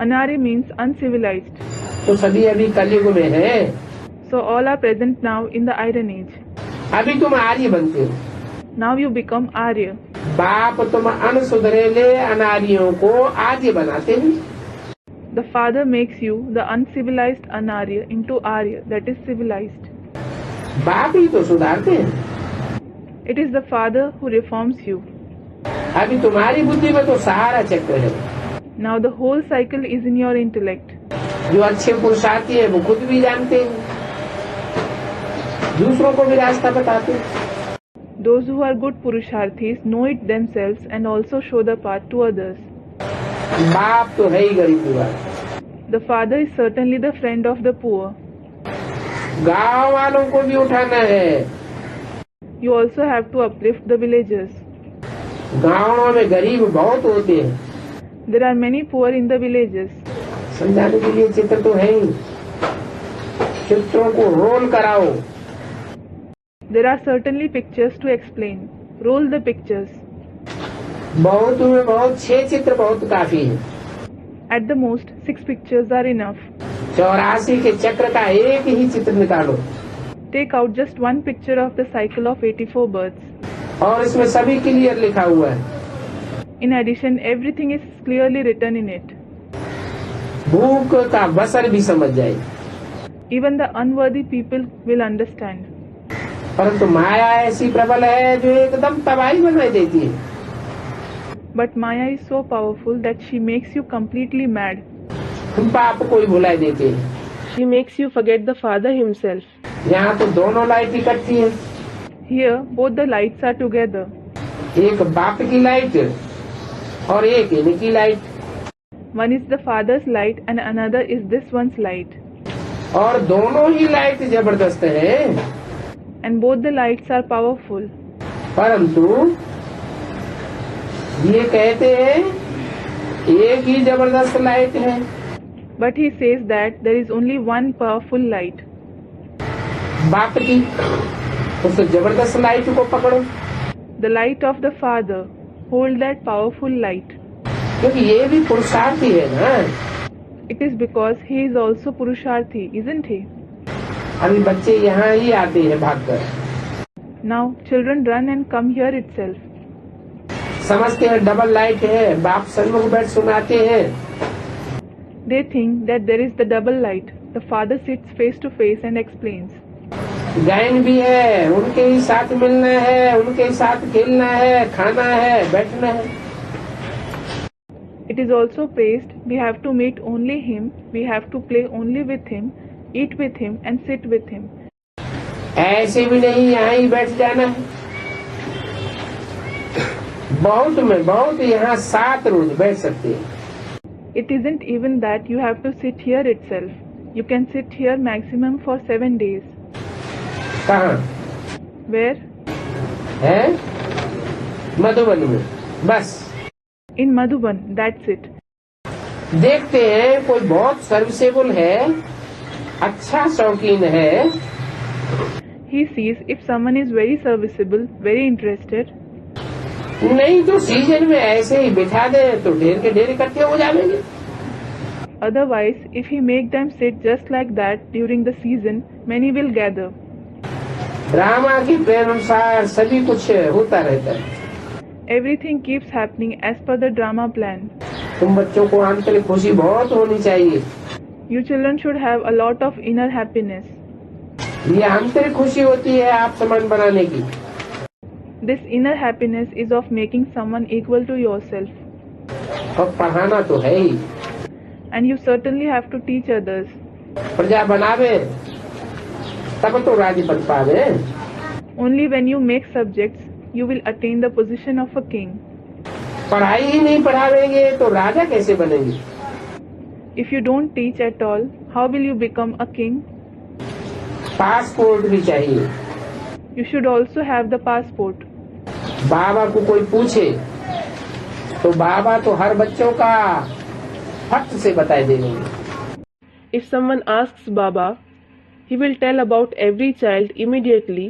Anarya means uncivilized. तो सभी अभी कलयुग में है। So all are present now in the Iron Age. अभी तुम आर्य बनते हो। Now you become Arya. बाप तुम अनसुधरेले अनार्यों को आर्य बनाते हैं। The father makes you, the uncivilized Anarya, into Arya, that is civilized. बाप ही तो सुधारते हैं। It is the father who reforms you. अभी तुम्हारी बुद्धि में तो सारा चक्र है। Now the whole cycle is in your intellect. जो अच्छे पुरुषार्थी है वो खुद भी जानते हैं, दूसरों को भी रास्ता बताते हैं। Those who are good Purusharthis know it themselves and also show the path to others. बाप तो है ही गरीबों का। The father is certainly the friend of the poor. गांव वालों को भी उठाना है। You also have to uplift the villagers. गांवों में गरीब बहुत होते हैं। There are many poor in the villages. समझाने के लिए चित्र तो है ही, चित्रों को रोल कराओ। There are certainly pictures to explain. Roll the pictures. बहुत में बहुत 6 चित्र बहुत काफी है। At the most, 6 pictures are enough. 84 के चक्र का एक ही चित्र निकालो Take out just one picture of the cycle of 84 births. और इसमें सभी क्लियर लिखा हुआ है। In addition, everything is clearly written in it. भूख का बसर भी समझ जाए। Even the unworthy people will understand. परंतु माया ऐसी प्रबल है जो एकदम तबाही बना देती है। But Maya is so powerful that she makes you completely mad. बाप को ही भुला देते हैं। She makes you forget the father himself. यहाँ तो दोनों लाइट इकट्ठी है। Here, both the lights are together. एक बाप की लाइट और एक इनकी light, One is the father's light and another is this one's light. और दोनों ही लाइट जबरदस्त है। And both the lights are powerful. परंतु ये कहते हैं एक ही जबरदस्त लाइट है। But he says that there is only one powerful light. बाप की उस जबरदस्त लाइट को पकड़ो, The light of the father. Hold that powerful light. क्योंकि ये भी पुरुषार्थी है ना। It is because he is also Purusharthi, isn't he? अभी बच्चे यहाँ ही आते हैं भागकर, Now children run and come here itself. समझते हैं डबल लाइट है, बाप सन्मुख बैठ सुनाते हैं। They think that there is the double light. The father sits face to face and explains. गायन भी है, उनके ही साथ मिलना है, उनके ही साथ खेलना है, खाना है, बैठना है। It is also praised, we have to meet only him, we have to play only with him, eat with him and sit with him. ऐसे भी नहीं यहाँ ही बैठ जाना है। बहुत में बहुत यहाँ 7 रोज बैठ सकते हैं। It isn't even that you have to sit here itself. You can sit here maximum for 7 days. कहाँ Where? है? मधुबन में, बस। In Madhuban, that's it. देखते हैं कोई बहुत सर्विसेबल है, अच्छा शौकीन है, He sees if someone is very serviceable, very interested. नहीं तो सीजन में ऐसे ही बिठा दे तो ढेर के ढेर इकट्ठे हो जाएंगे। Otherwise, if he make them sit just like that during the season, many will gather. Drama की प्रेम अनुसार सभी कुछ होता रहता है। Everything keeps happening as per the drama plan. तुम बच्चों को आंतरिक खुशी बहुत होनी चाहिए। You children should have a lot of inner happiness. ये आंतरिक खुशी होती है आप समान बनाने की। This inner happiness is of making someone equal to yourself. और पढ़ाना तो है ही। And you certainly have to teach others. प्रजा बनावे तब तो राज्य पद पावे। Only when you make subjects, you will attain the position of a king. पढ़ाई ही नहीं पढ़ावेंगे तो राजा कैसे बनेंगे? If you don't teach at all, how will you become a king? Passport भी चाहिए। You should also have the passport. बाबा को कोई पूछे तो बाबा तो हर बच्चों का फट से बता देंगे। If someone asks Baba, he will tell about every child immediately.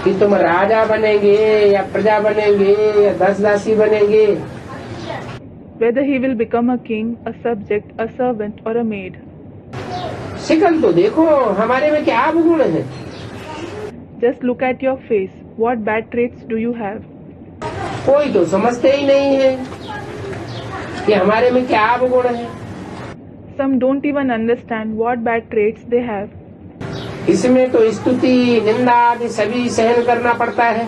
कि तुम राजा बनेंगे या प्रजा बनेंगे या दासी बनेंगे। Whether he will become a king, a subject, a servant or a maid. शिकल तो देखो हमारे में क्या गुण है। Just look at your face. What bad traits do you have? कोई तो समझते ही नहीं है कि हमारे में क्या गुण है। Some don't even understand what bad traits they have. इसमें तो स्तुति निंदा आदि सभी सहन करना पड़ता है।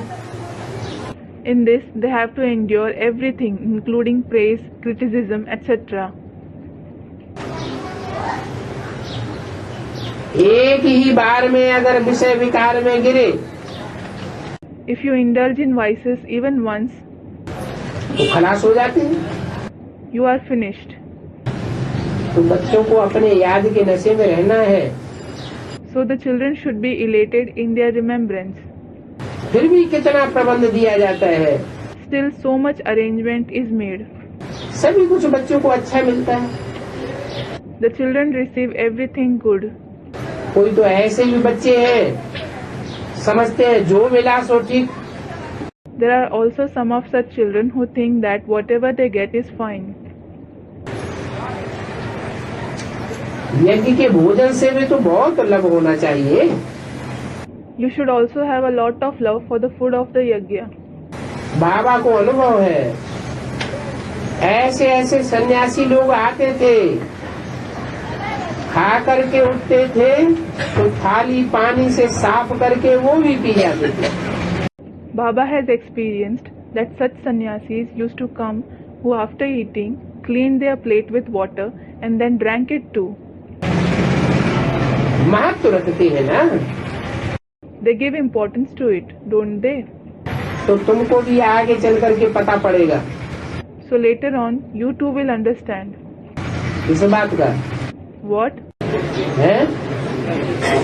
In this, they have to endure everything, including praise, criticism, etc. एक ही बार में अगर विषय विकार में गिरे If you indulge in vices even once, तो खलास हो जाते हैं। You are finished. तो बच्चों को अपने याद के नशे में रहना है। So the children should be elated in their remembrance. फिर भी कितना प्रबंध दिया जाता है, Still so much arrangement is made. सभी कुछ बच्चों को अच्छा मिलता है। The children receive everything good. कोई तो ऐसे भी बच्चे हैं समझते हैं जो मिला सो ठीक। There are also some of such children who think that whatever they get is fine. यज्ञ के भोजन से भी तो बहुत लव होना चाहिए। You should also have a lot of love for the food of the yajna. बाबा को अनुभव है, ऐसे ऐसे सन्यासी लोग आते थे, खा करके उठते थे तो थाली पानी से साफ करके वो भी पी जाते थे। Baba has experienced that such sannyasis used to come who after eating cleaned their plate with water and then drank it too. महत्व रखते हैं ना, They give importance to it, don't they? तो तुमको भी आगे चल करके पता पड़ेगा So later on, you too will understand. इस बात का What? है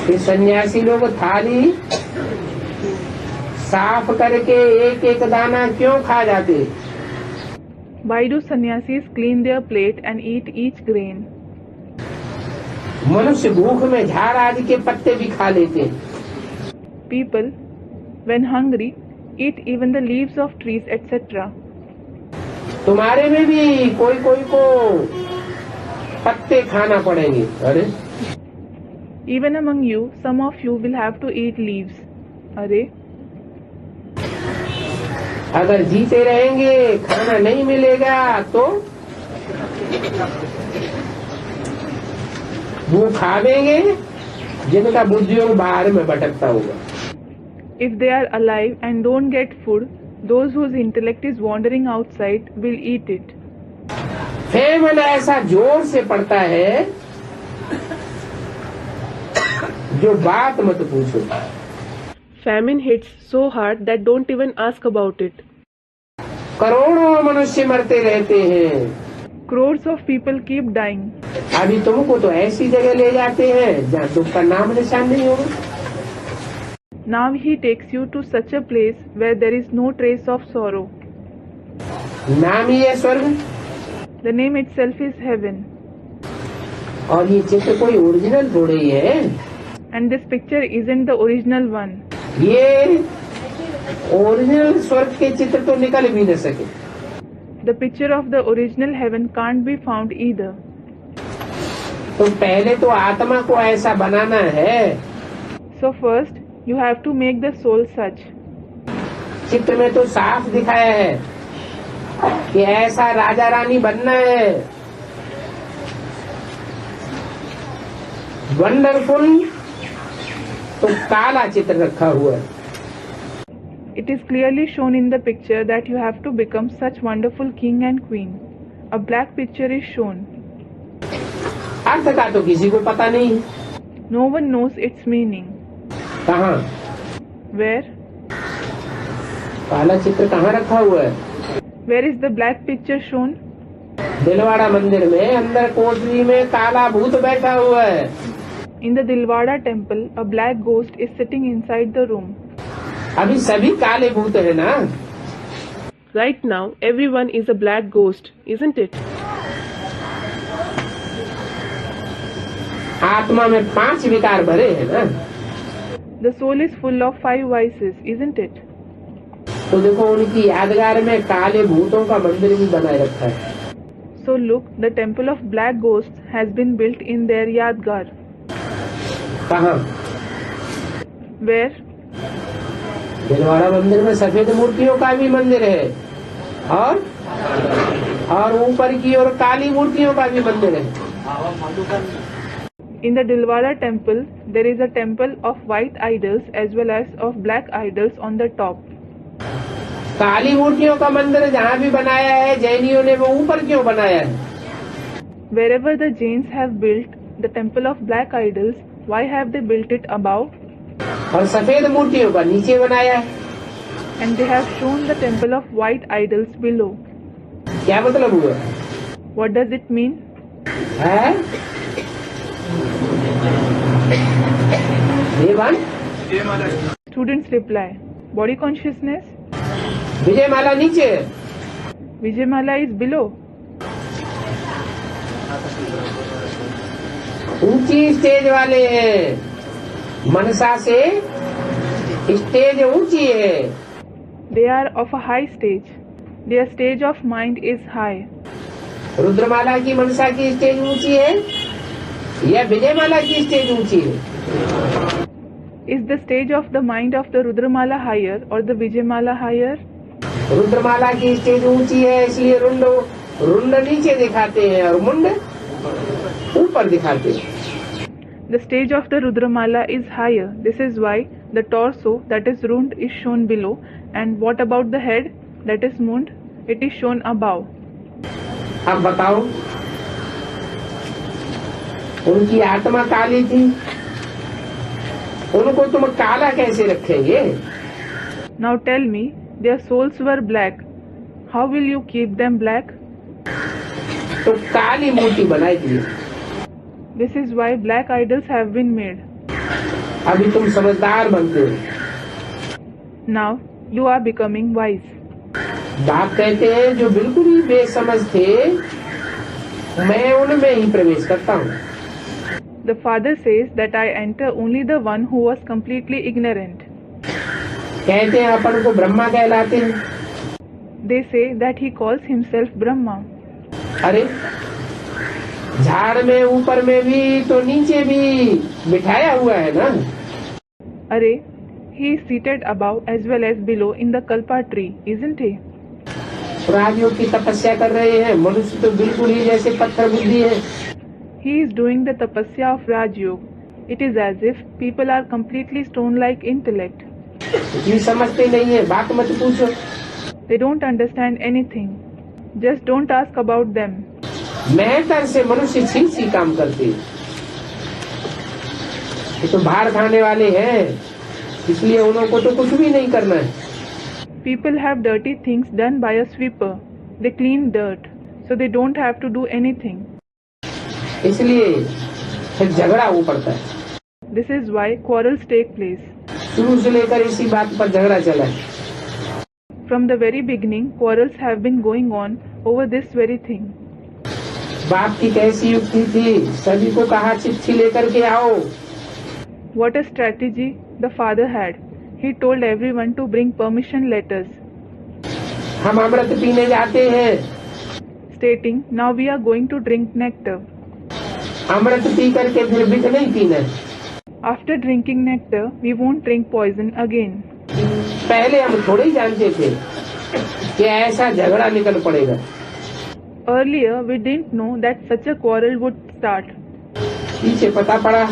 कि सन्यासी लोग थाली साफ करके एक एक दाना क्यों खा जाते? Why do sannyasis clean their plate and eat each grain? मनुष्य भूख में झाड़ आदि के पत्ते भी खा लेते हैं। People, when hungry, eat even the leaves of trees, etc. तुम्हारे में भी कोई कोई को पत्ते खाना पड़ेंगे। अरे Even among you, some of you will have to eat leaves. अरे अगर जीते रहेंगे खाना नहीं मिलेगा तो वो खावेंगे जिनका बुद्धियोग बाहर में भटकता होगा। If they are alive and don't get food, those whose intellect is wandering outside will eat it. Feynman ऐसा जोर से पड़ता है जो बात मत पूछो। Famine hits so hard that don't even ask about it. करोड़ों मनुष्य मरते रहते हैं। Crores of people keep dying. अभी तुमको तो ऐसी जगह ले जाते हैं जहाँ दुख का नाम निशान नहीं होगा। Now he takes you to such a place where there is no trace of sorrow. नाम ही है स्वर्ग, The name itself is heaven. और ये चित्र कोई ओरिजिनल थोड़े ही है। And this picture isn't the original one. ये ओरिजिनल स्वर्ग के चित्र तो निकल भी न सके। The picture of the original heaven can't be found either. तो पहले तो आत्मा को ऐसा बनाना है। So first, you have to make the soul such. चित्र में तो साफ दिखाया है कि ऐसा राजा रानी बनना है, वंडरफुल। तो काला चित्र रखा हुआ है। It is clearly shown in the picture that you have to become such wonderful king and queen. A black picture is shown. अर्थ का तो किसी को पता नहीं। No one knows its meaning. कहाँ Where? काला चित्र कहाँ रखा हुआ है? Where is the black picture shown? Dilwara मंदिर में अंदर कोठरी में काला भूत बैठा हुआ है। In the Dilwada temple, a black ghost is sitting inside the room. अभी सभी काले भूत है ना। Right now, everyone is a black ghost, isn't it? आत्मा में 5 विकार भरे हैं ना। The soul is full of 5 vices, isn't it? तो देखो उनकी यादगार में काले भूतों का मंदिर भी बनाए रखा है। So look, the temple of black ghosts has been built in their Yadgar. कहाँ? Where? दिलवाड़ा मंदिर में सफेद मूर्तियों का भी मंदिर है और ऊपर की ओर काली मूर्तियों का भी मंदिर है। In the Dilwada temple, there is a temple of white idols as well as of black idols on the top. काली मूर्तियों का मंदिर जहाँ भी बनाया है जैनियों ने वो ऊपर क्यों बनाया है? Wherever the Jains have built the temple of black idols, why have they built it above? और सफेद मूर्तियों का नीचे बनाया है। And they have shown the temple of white idols below. क्या मतलब हुआ? What does it mean? है देवान Students reply, body consciousness? Vijayamala नीचे है। Vijayamala is below. ऊंची स्टेज वाले हैं, मनसा से स्टेज ऊंची है। They are of a high stage. Their stage of mind is high. रुद्रमाला की मनसा की स्टेज ऊंची है या विजयमाला की स्टेज ऊंची है? Is the stage of the mind of the Rudramala higher or the Vijayamala higher? रुद्रमाला की स्टेज ऊंची है, इसलिए रुंड नीचे दिखाते हैं और मुंड ऊपर दिखाते हैं। The stage of the Rudramala is higher. This is why the torso, that is Rund, is shown below. And what about the head, that is Mund? It is shown above. अब बताओ, उनकी आत्मा काली थी, उनको तुम काला कैसे रखेंगे? Now tell me, their souls were black. How will you keep them black? तो काली मूर्ति बनाई थी। This is why black idols have been made. अभी तुम समझदार बनते हो। Now you are becoming wise. बाप कहते हैं जो बिल्कुल ही बेसमझ थे, मैं उनमें ही प्रवेश करता हूँ। The father says that I enter only the one who was completely ignorant. कहते हैं अपन को ब्रह्मा कहलाते हैं। They say that he calls himself Brahma. अरे झाड़ में ऊपर में भी तो नीचे भी बिठाया हुआ है ना। Arey, he is seated above as well as below in the Kalpa tree, isn't he? राजयोग की तपस्या कर रहे हैं, मनुष्य तो बिल्कुल ही जैसे पत्थर बुद्धि है। He is doing the tapasya of Raj Yoga. It is as if people are completely stone-like intellect. ये समझते नहीं है, बात मत पूछो। They don't understand anything. Just don't ask about them. मेहतर से मनुष्य छी काम करते हैं। ये तो बाहर खाने वाले हैं, इसलिए उनको तो कुछ भी नहीं करना है। People have dirty things done by a sweeper. They clean dirt, so they don't have to do anything. इसलिए फिर झगड़ा हो पड़ता है। This is why quarrels take place. शुरू से लेकर इसी बात पर झगड़ा चला है। From the very beginning, quarrels have been going on over this very thing. बाप की कैसी युक्ति थी, सभी को कहा चिट्ठी लेकर के आओ। What a strategy the father had. He told everyone to bring permission letters, हम अमृत पीने जाते हैं, stating, now we are going to drink nectar. अमृत पी करके फिर विष नहीं पीना। After drinking nectar, we won't drink poison again. पहले हम थोड़े ही जानते थे कि ऐसा झगड़ा निकल पड़ेगा। Earlier, we didn't know that such a quarrel would start. पीछे पता पड़ा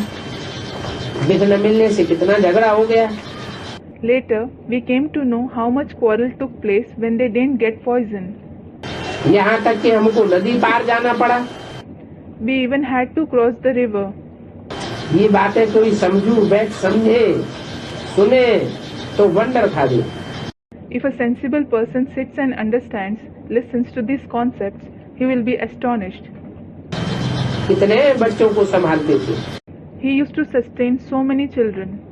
विष न मिलने से कितना झगड़ा हो गया। Later, we came to know how much quarrel took place when they didn't get poison. यहाँ तक कि हमको नदी पार जाना पड़ा। We even had to cross the river. ये बातें कोई समझू बैठ समझे सुने तो वंडर खा दे। If a sensible person sits and understands, listens to these concepts, he will be astonished. कितने बच्चों को संभालते थे, He used to sustain so many children.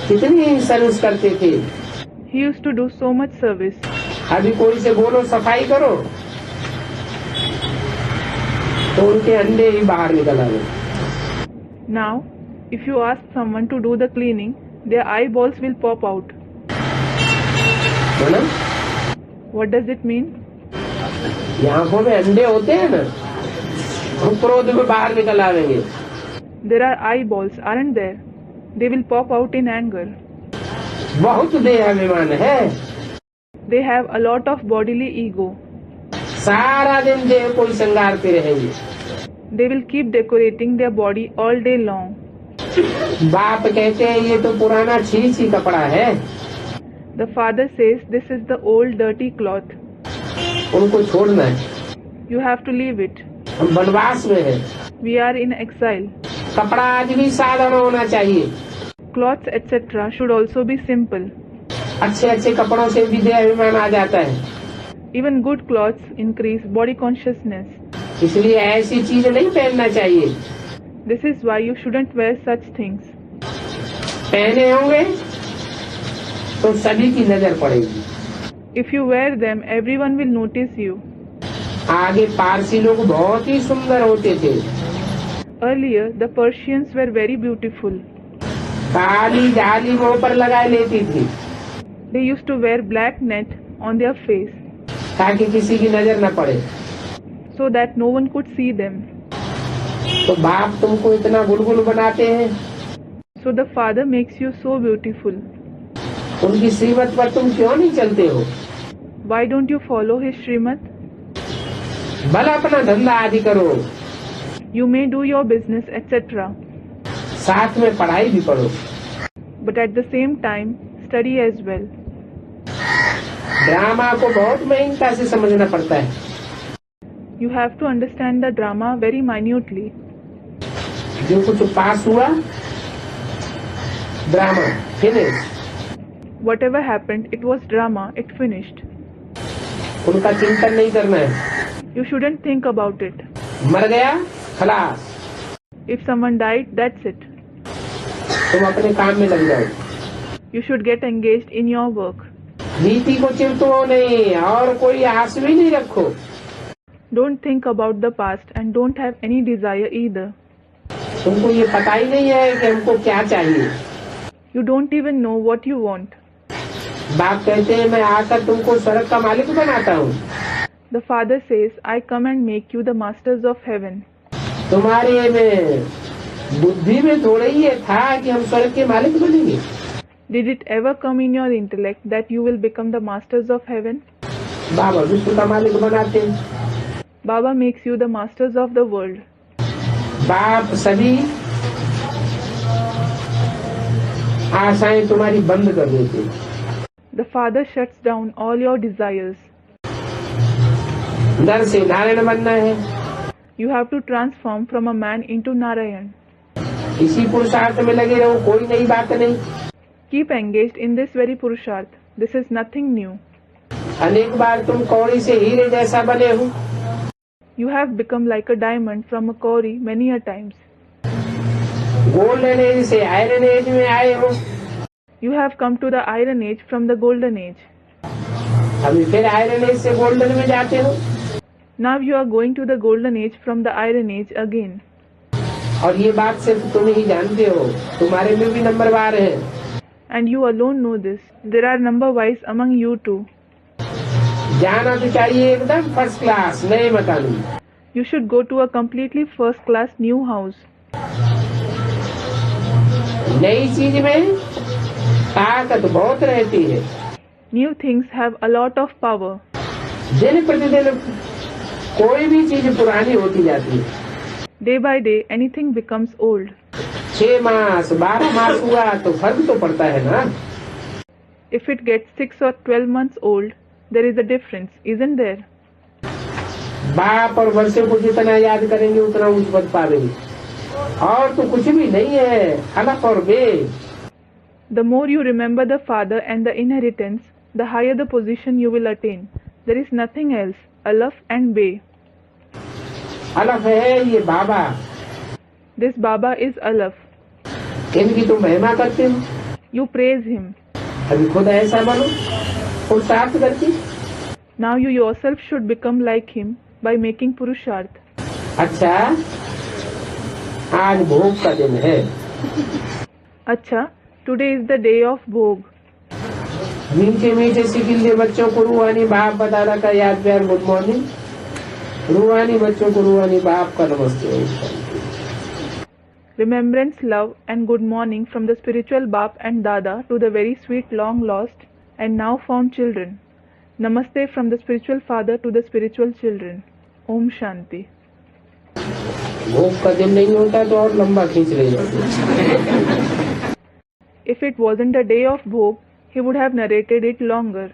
कितनी सर्विस करते थे। He used to do so much service. अभी कोई से बोलो सफाई करो तो उनके अंडे ही बाहर निकल आए। Now, if you ask someone to do the cleaning, their eyeballs will pop out. है ना? What does it mean? ये आंखों में अंडे होते हैं ना, वो क्रोध में बाहर निकल आएंगे। There are eyeballs, aren't there? They will pop out in anger. बहुत देह अभिमान है, They have a lot of bodily ego. सारा दिन देह को ही श्रृंगारते रहेंगे। They will keep decorating their body all day long. बाप कहते हैं ये तो पुराना छी कपड़ा है। The father says this is the old dirty cloth. उनको छोड़ना है, You have to leave it. हम वनवास में हैं। We are in exile. कपड़ा आज भी साधारण होना चाहिए। Clothes etc. should also be simple. अच्छे अच्छे कपड़ों से भी देह अभिमान आ जाता है। Even good clothes increase body consciousness. इसलिए ऐसी चीज नहीं पहनना चाहिए। This is why you shouldn't wear such things. पहने होंगे तो सभी की नजर पड़ेगी। If you wear them, everyone will notice you. आगे पारसी लोग बहुत ही सुंदर होते थे। Earlier, the Persians were very beautiful. काली जाली मुंह पर लगाए लेती थी They used to wear black net on their face ताकि किसी की नजर न पड़े। so that no one could see them. तो बाप तुमको इतना गुलगुल बनाते हैं, So the Father makes you so beautiful. उनकी श्रीमत पर तुम क्यों नहीं चलते हो? Why don't you follow His Srimad? भला अपना धंधा आदि करो, You may do your business, etc. साथ में पढ़ाई भी पढ़ो। But at the same time, study as well. Drama को बहुत महीनता से समझना पड़ता है। You have to understand the drama very minutely. जो कुछ पास हुआ, drama finish. Whatever happened, it was drama, it finished. उनका चिंतन नहीं करना है। You shouldn't think about it. मर गया खलास, If someone died, that's it. तुम अपने काम में लग जाओ। You should get engaged in your work. नीति को चिंतो नहीं और कोई आस भी नहीं रखो। Don't think about the past and don't have any desire either. तुमको ये पता ही नहीं है कि हमको क्या चाहिए। You don't even know what you want. बाप कहते हैं मैं आकर तुमको स्वर्ग का मालिक बनाता हूँ। The Father says, I come and make you the masters of heaven. तुम्हारे में बुद्धि में थोड़ा ही ये था कि हम स्वर्ग के मालिक बनेंगे। Did it ever come in your intellect that you will become the masters of heaven? बाबा विश्व का मालिक बनाते हैं। Baba makes you the masters of the world. बाप सभी आशाएं तुम्हारी बंद कर देते। The Father shuts down all your desires. नर से नारायण बनना है। You have to transform from a man into Narayan. इसी पुरुषार्थ में लगे रहो, कोई नई बात नहीं। Keep engaged in this very Purusharth. This is nothing new. अनेक बार तुम कौड़ी से हीरे जैसा बने हो। You have become like a diamond from a kauri many a times. Golden age से आयरन एज में आए हो। You have come to the Iron Age from the Golden Age. अभी फिर आयरन एज से गोल्डन में जाते हो। Now you are going to the Golden Age from the Iron Age again. और ये बात सिर्फ तुम ही जानते हो, तुम्हारे में भी नंबरवार है। And you alone know this. There are number-wise among you too. जाना तो चाहिए एकदम फर्स्ट क्लास नए मकान में। You should go to a completely first-class new house. नई चीज में ताकत बहुत रहती है। New things have a lot of power. दिन प्रतिदिन कोई भी चीज पुरानी होती जाती है। Day by day, anything becomes old. 6 मास 12 मास हुआ तो फर्क तो पड़ता है ना। If it gets 6 or 12 months old, there is a difference, isn't there? बाप और वर्षों को जितना याद करेंगे उतना ऊंच पद पावेंगे। और तो कुछ भी नहीं है, अलग और बे। The more you remember the Father and the inheritance, the higher the position you will attain. There is nothing else, Alaf and Bay. अलग है ये बाबा, This Baba is Alaf. इनकी तुम महिमा करते हो। You praise him. अभी खुद ऐसा बनो पुरुषार्थ करके। Now you yourself should become like him by making Purusharth. अच्छा, आज भोग का दिन है। Acha, today is the day of Bhog. मीठे मीठे सिकिल्ले बच्चों को रूहानी बाप बताना का याद प्यार गुड मॉर्निंग। रूहानी बच्चों को रूहानी बाप का नमस्ते। Remembrance, love and good morning from the spiritual Bap and Dada to the very sweet long lost and now found children. Namaste from the spiritual father to the spiritual children. Om Shanti. भोग का दिन नहीं होता तो और लंबा खींच लेगा। If it wasn't a day of Bhog, he would have narrated it longer.